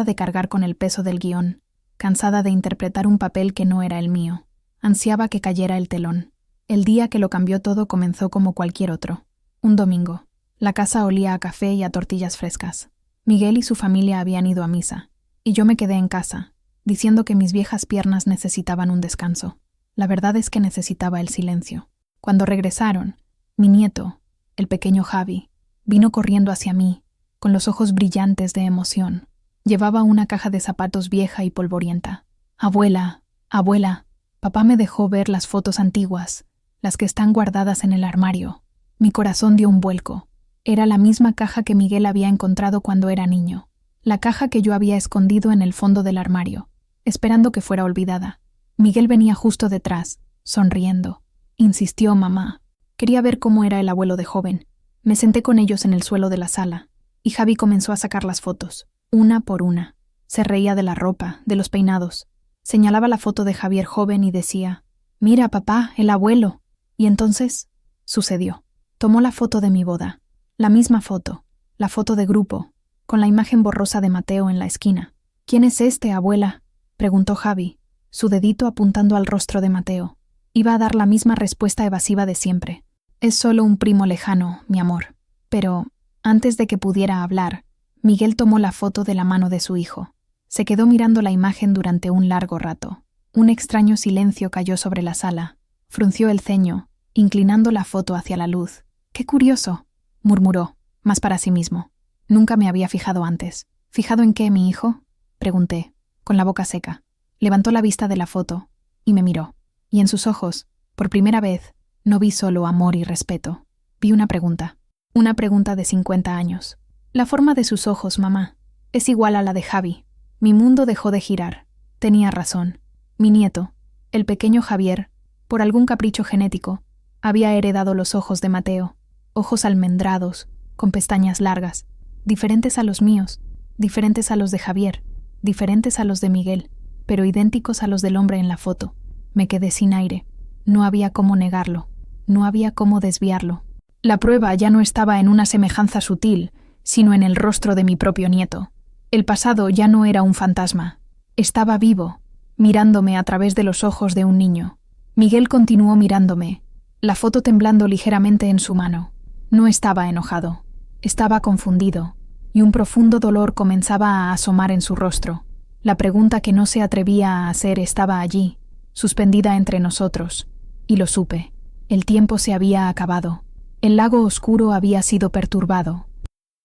de cargar con el peso del guión, cansada de interpretar un papel que no era el mío. Ansiaba que cayera el telón. El día que lo cambió todo comenzó como cualquier otro. Un domingo. La casa olía a café y a tortillas frescas. Miguel y su familia habían ido a misa, y yo me quedé en casa, diciendo que mis viejas piernas necesitaban un descanso. La verdad es que necesitaba el silencio. Cuando regresaron, mi nieto, el pequeño Javi, vino corriendo hacia mí, con los ojos brillantes de emoción. Llevaba una caja de zapatos vieja y polvorienta. «Abuela, abuela, papá me dejó ver las fotos antiguas, las que están guardadas en el armario». Mi corazón dio un vuelco. Era la misma caja que Miguel había encontrado cuando era niño. La caja que yo había escondido en el fondo del armario, esperando que fuera olvidada. Miguel venía justo detrás, sonriendo. Insistió mamá. Quería ver cómo era el abuelo de joven. Me senté con ellos en el suelo de la sala, y Javi comenzó a sacar las fotos, una por una. Se reía de la ropa, de los peinados. Señalaba la foto de Javier joven y decía, «Mira, papá, el abuelo». Y entonces, sucedió. Tomó la foto de mi boda, la misma foto, la foto de grupo, con la imagen borrosa de Mateo en la esquina. «¿Quién es este, abuela?», preguntó Javi, su dedito apuntando al rostro de Mateo. Iba a dar la misma respuesta evasiva de siempre. «Es solo un primo lejano, mi amor». Pero, antes de que pudiera hablar, Miguel tomó la foto de la mano de su hijo. Se quedó mirando la imagen durante un largo rato. Un extraño silencio cayó sobre la sala. Frunció el ceño, inclinando la foto hacia la luz. «¡Qué curioso!», murmuró, más para sí mismo. «Nunca me había fijado antes». «¿Fijado en qué, mi hijo?», pregunté, con la boca seca. Levantó la vista de la foto y me miró. Y en sus ojos, por primera vez, no vi solo amor y respeto. Vi una pregunta de 50 años. «La forma de sus ojos, mamá, es igual a la de Javi». Mi mundo dejó de girar. Tenía razón. Mi nieto, el pequeño Javier, por algún capricho genético, había heredado los ojos de Mateo, ojos almendrados, con pestañas largas, diferentes a los míos, diferentes a los de Javier, diferentes a los de Miguel, pero idénticos a los del hombre en la foto. Me quedé sin aire. No había cómo negarlo, no había cómo desviarlo. La prueba ya no estaba en una semejanza sutil, sino en el rostro de mi propio nieto. El pasado ya no era un fantasma. Estaba vivo, mirándome a través de los ojos de un niño. Miguel continuó mirándome, la foto temblando ligeramente en su mano. No estaba enojado, estaba confundido, y un profundo dolor comenzaba a asomar en su rostro. La pregunta que no se atrevía a hacer estaba allí, suspendida entre nosotros, y lo supe. El tiempo se había acabado. El lago oscuro había sido perturbado.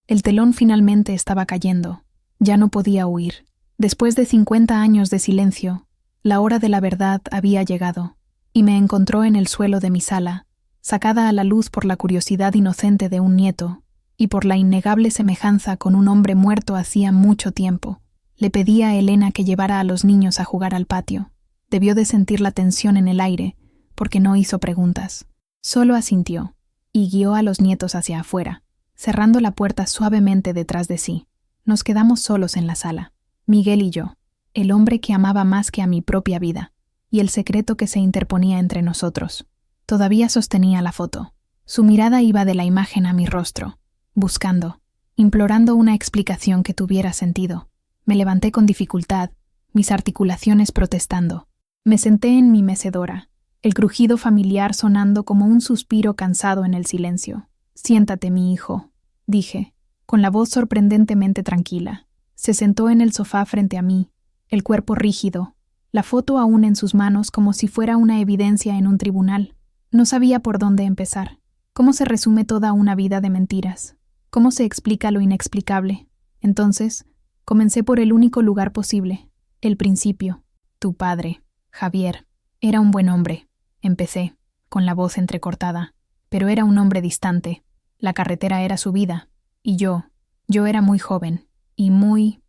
El telón finalmente estaba cayendo. Ya no podía huir. Después de 50 años de silencio, la hora de la verdad había llegado, y me encontró en el suelo de mi sala, sacada a la luz por la curiosidad inocente de un nieto, y por la innegable semejanza con un hombre muerto hacía mucho tiempo. Le pedí a Elena que llevara a los niños a jugar al patio. Debió de sentir la tensión en el aire, porque no hizo preguntas. Solo asintió, y guió a los nietos hacia afuera, cerrando la puerta suavemente detrás de sí. Nos quedamos solos en la sala, Miguel y yo, el hombre que amaba más que a mi propia vida, y el secreto que se interponía entre nosotros. Todavía sostenía la foto. Su mirada iba de la imagen a mi rostro, buscando, implorando una explicación que tuviera sentido. Me levanté con dificultad, mis articulaciones protestando. Me senté en mi mecedora, el crujido familiar sonando como un suspiro cansado en el silencio. «Siéntate, mi hijo», dije, con la voz sorprendentemente tranquila. Se sentó en el sofá frente a mí, el cuerpo rígido, la foto aún en sus manos como si fuera una evidencia en un tribunal. No sabía por dónde empezar. ¿Cómo se resume toda una vida de mentiras? ¿Cómo se explica lo inexplicable? Entonces, comencé por el único lugar posible, el principio. «Tu padre, Javier, era un buen hombre», empecé, con la voz entrecortada, «pero era un hombre distante. La carretera era su vida. Y yo era muy joven y muy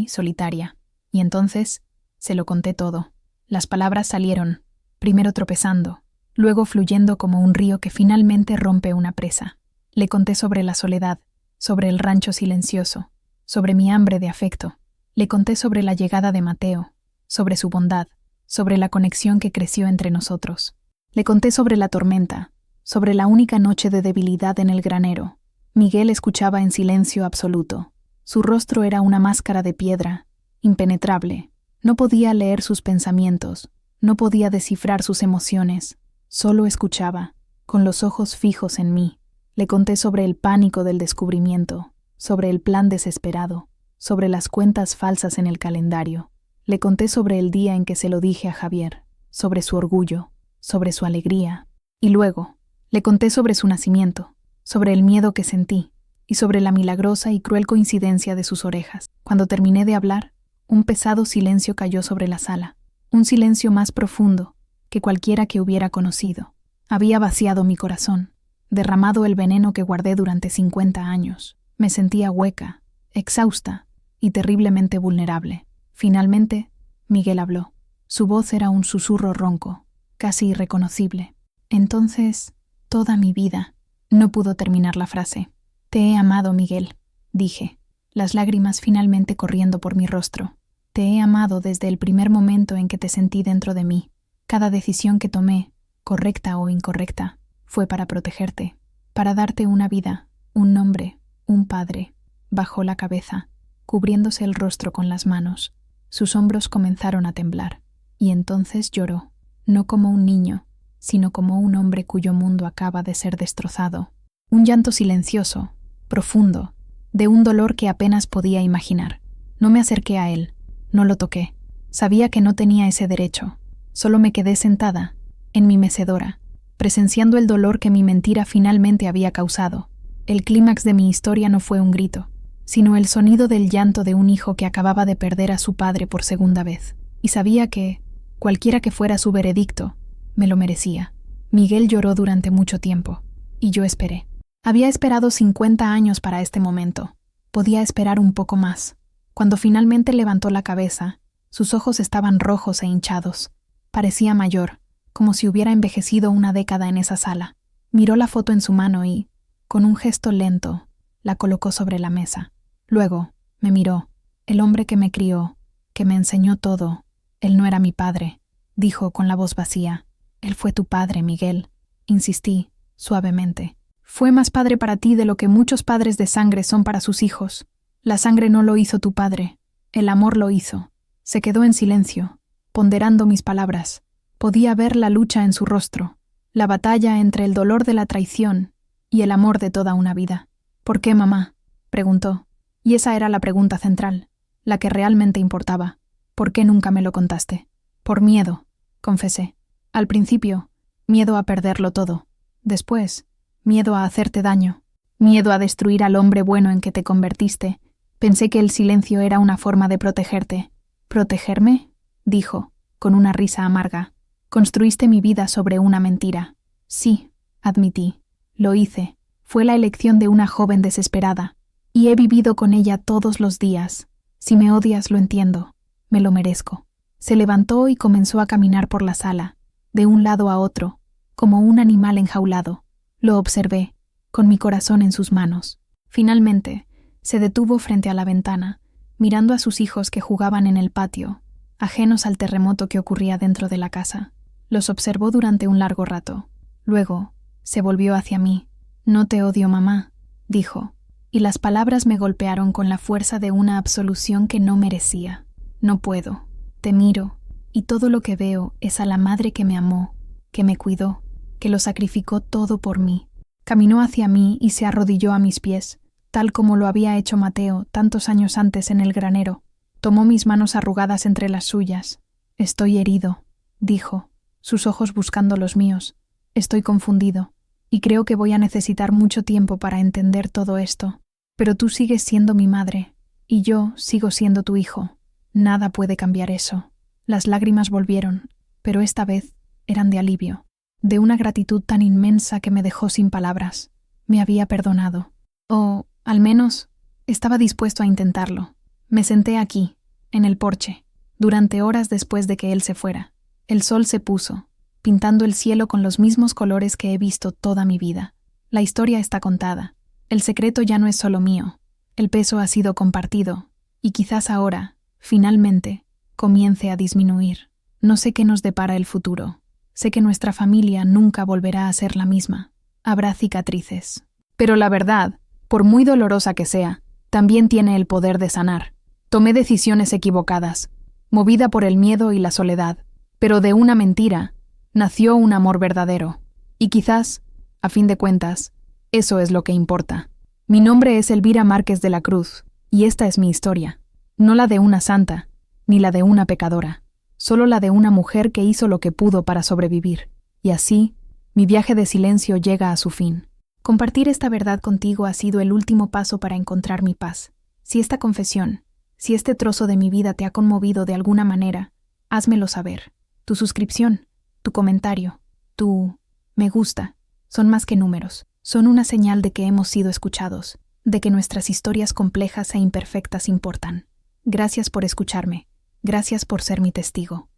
solitaria. Y entonces se lo conté todo. Las palabras salieron, primero tropezando, luego fluyendo como un río que finalmente rompe una presa. Le conté sobre la soledad, sobre el rancho silencioso, sobre mi hambre de afecto. Le conté sobre la llegada de Mateo, sobre su bondad, sobre la conexión que creció entre nosotros. Le conté sobre la tormenta, sobre la única noche de debilidad en el granero. Miguel escuchaba en silencio absoluto. Su rostro era una máscara de piedra, impenetrable. No podía leer sus pensamientos, no podía descifrar sus emociones. Solo escuchaba, con los ojos fijos en mí. Le conté sobre el pánico del descubrimiento, sobre el plan desesperado, sobre las cuentas falsas en el calendario. Le conté sobre el día en que se lo dije a Javier, sobre su orgullo, sobre su alegría. Y luego, le conté sobre su nacimiento, sobre el miedo que sentí y sobre la milagrosa y cruel coincidencia de sus orejas. Cuando terminé de hablar, un pesado silencio cayó sobre la sala, un silencio más profundo que cualquiera que hubiera conocido. Había vaciado mi corazón, derramado el veneno que guardé durante 50 años. Me sentía hueca, exhausta y terriblemente vulnerable. Finalmente, Miguel habló. Su voz era un susurro ronco, casi irreconocible. Entonces, toda mi vida. No pudo terminar la frase. «Te he amado, Miguel», dije, las lágrimas finalmente corriendo por mi rostro. «Te he amado desde el primer momento en que te sentí dentro de mí. Cada decisión que tomé, correcta o incorrecta, fue para protegerte, para darte una vida, un nombre, un padre. Bajó la cabeza, cubriéndose el rostro con las manos. Sus hombros comenzaron a temblar, y entonces lloró, no como un niño, sino como un hombre cuyo mundo acaba de ser destrozado. Un llanto silencioso, profundo, de un dolor que apenas podía imaginar. No me acerqué a él, no lo toqué. Sabía que no tenía ese derecho. Solo me quedé sentada, en mi mecedora, presenciando el dolor que mi mentira finalmente había causado. El clímax de mi historia no fue un grito, sino el sonido del llanto de un hijo que acababa de perder a su padre por segunda vez. Y sabía que, cualquiera que fuera su veredicto, me lo merecía. Miguel lloró durante mucho tiempo, y yo esperé. Había esperado 50 años para este momento. Podía esperar un poco más. Cuando finalmente levantó la cabeza, sus ojos estaban rojos e hinchados. Parecía mayor, como si hubiera envejecido una década en esa sala. Miró la foto en su mano y, con un gesto lento, la colocó sobre la mesa. Luego, me miró. El hombre que me crió, que me enseñó todo, él no era mi padre, dijo con la voz vacía. Él fue tu padre, Miguel. Insistí, suavemente. Fue más padre para ti de lo que muchos padres de sangre son para sus hijos. La sangre no lo hizo tu padre, el amor lo hizo. Se quedó en silencio, ponderando mis palabras. Podía ver la lucha en su rostro, la batalla entre el dolor de la traición y el amor de toda una vida. ¿Por qué, mamá?, preguntó. Y esa era la pregunta central, la que realmente importaba. ¿Por qué nunca me lo contaste? Por miedo, confesé. Al principio, miedo a perderlo todo. Después, miedo a hacerte daño. Miedo a destruir al hombre bueno en que te convertiste. Pensé que el silencio era una forma de protegerte. ¿Protegerme?, dijo, con una risa amarga. Construiste mi vida sobre una mentira. Sí, admití. Lo hice. Fue la elección de una joven desesperada. Y he vivido con ella todos los días. Si me odias, lo entiendo. Me lo merezco. Se levantó y comenzó a caminar por la sala, de un lado a otro, como un animal enjaulado. Lo observé, con mi corazón en sus manos. Finalmente, se detuvo frente a la ventana, mirando a sus hijos que jugaban en el patio, ajenos al terremoto que ocurría dentro de la casa. Los observó durante un largo rato. Luego, se volvió hacia mí. «No te odio, mamá», dijo, y las palabras me golpearon con la fuerza de una absolución que no merecía. «No puedo. Te miro, y todo lo que veo es a la madre que me amó, que me cuidó, que lo sacrificó todo por mí». Caminó hacia mí y se arrodilló a mis pies, tal como lo había hecho Mateo tantos años antes en el granero. Tomó mis manos arrugadas entre las suyas. «Estoy herido», dijo, sus ojos buscando los míos. «Estoy confundido, y creo que voy a necesitar mucho tiempo para entender todo esto. Pero tú sigues siendo mi madre, y yo sigo siendo tu hijo. Nada puede cambiar eso». Las lágrimas volvieron, pero esta vez eran de alivio, de una gratitud tan inmensa que me dejó sin palabras. Me había perdonado. O, al menos, estaba dispuesto a intentarlo. Me senté aquí, en el porche, durante horas después de que él se fuera. El sol se puso, pintando el cielo con los mismos colores que he visto toda mi vida. La historia está contada. El secreto ya no es solo mío. El peso ha sido compartido, y quizás ahora, finalmente, comience a disminuir. No sé qué nos depara el futuro. Sé que nuestra familia nunca volverá a ser la misma. Habrá cicatrices. Pero la verdad, por muy dolorosa que sea, también tiene el poder de sanar. Tomé decisiones equivocadas, movida por el miedo y la soledad, pero de una mentira nació un amor verdadero. Y quizás, a fin de cuentas, eso es lo que importa. Mi nombre es Elvira Márquez de la Cruz, y esta es mi historia. No la de una santa, ni la de una pecadora, solo la de una mujer que hizo lo que pudo para sobrevivir. Y así, mi viaje de silencio llega a su fin. Compartir esta verdad contigo ha sido el último paso para encontrar mi paz. Si esta confesión, si este trozo de mi vida te ha conmovido de alguna manera, házmelo saber. Tu suscripción, tu comentario, tu me gusta, son más que números. Son una señal de que hemos sido escuchados, de que nuestras historias complejas e imperfectas importan. Gracias por escucharme. Gracias por ser mi testigo.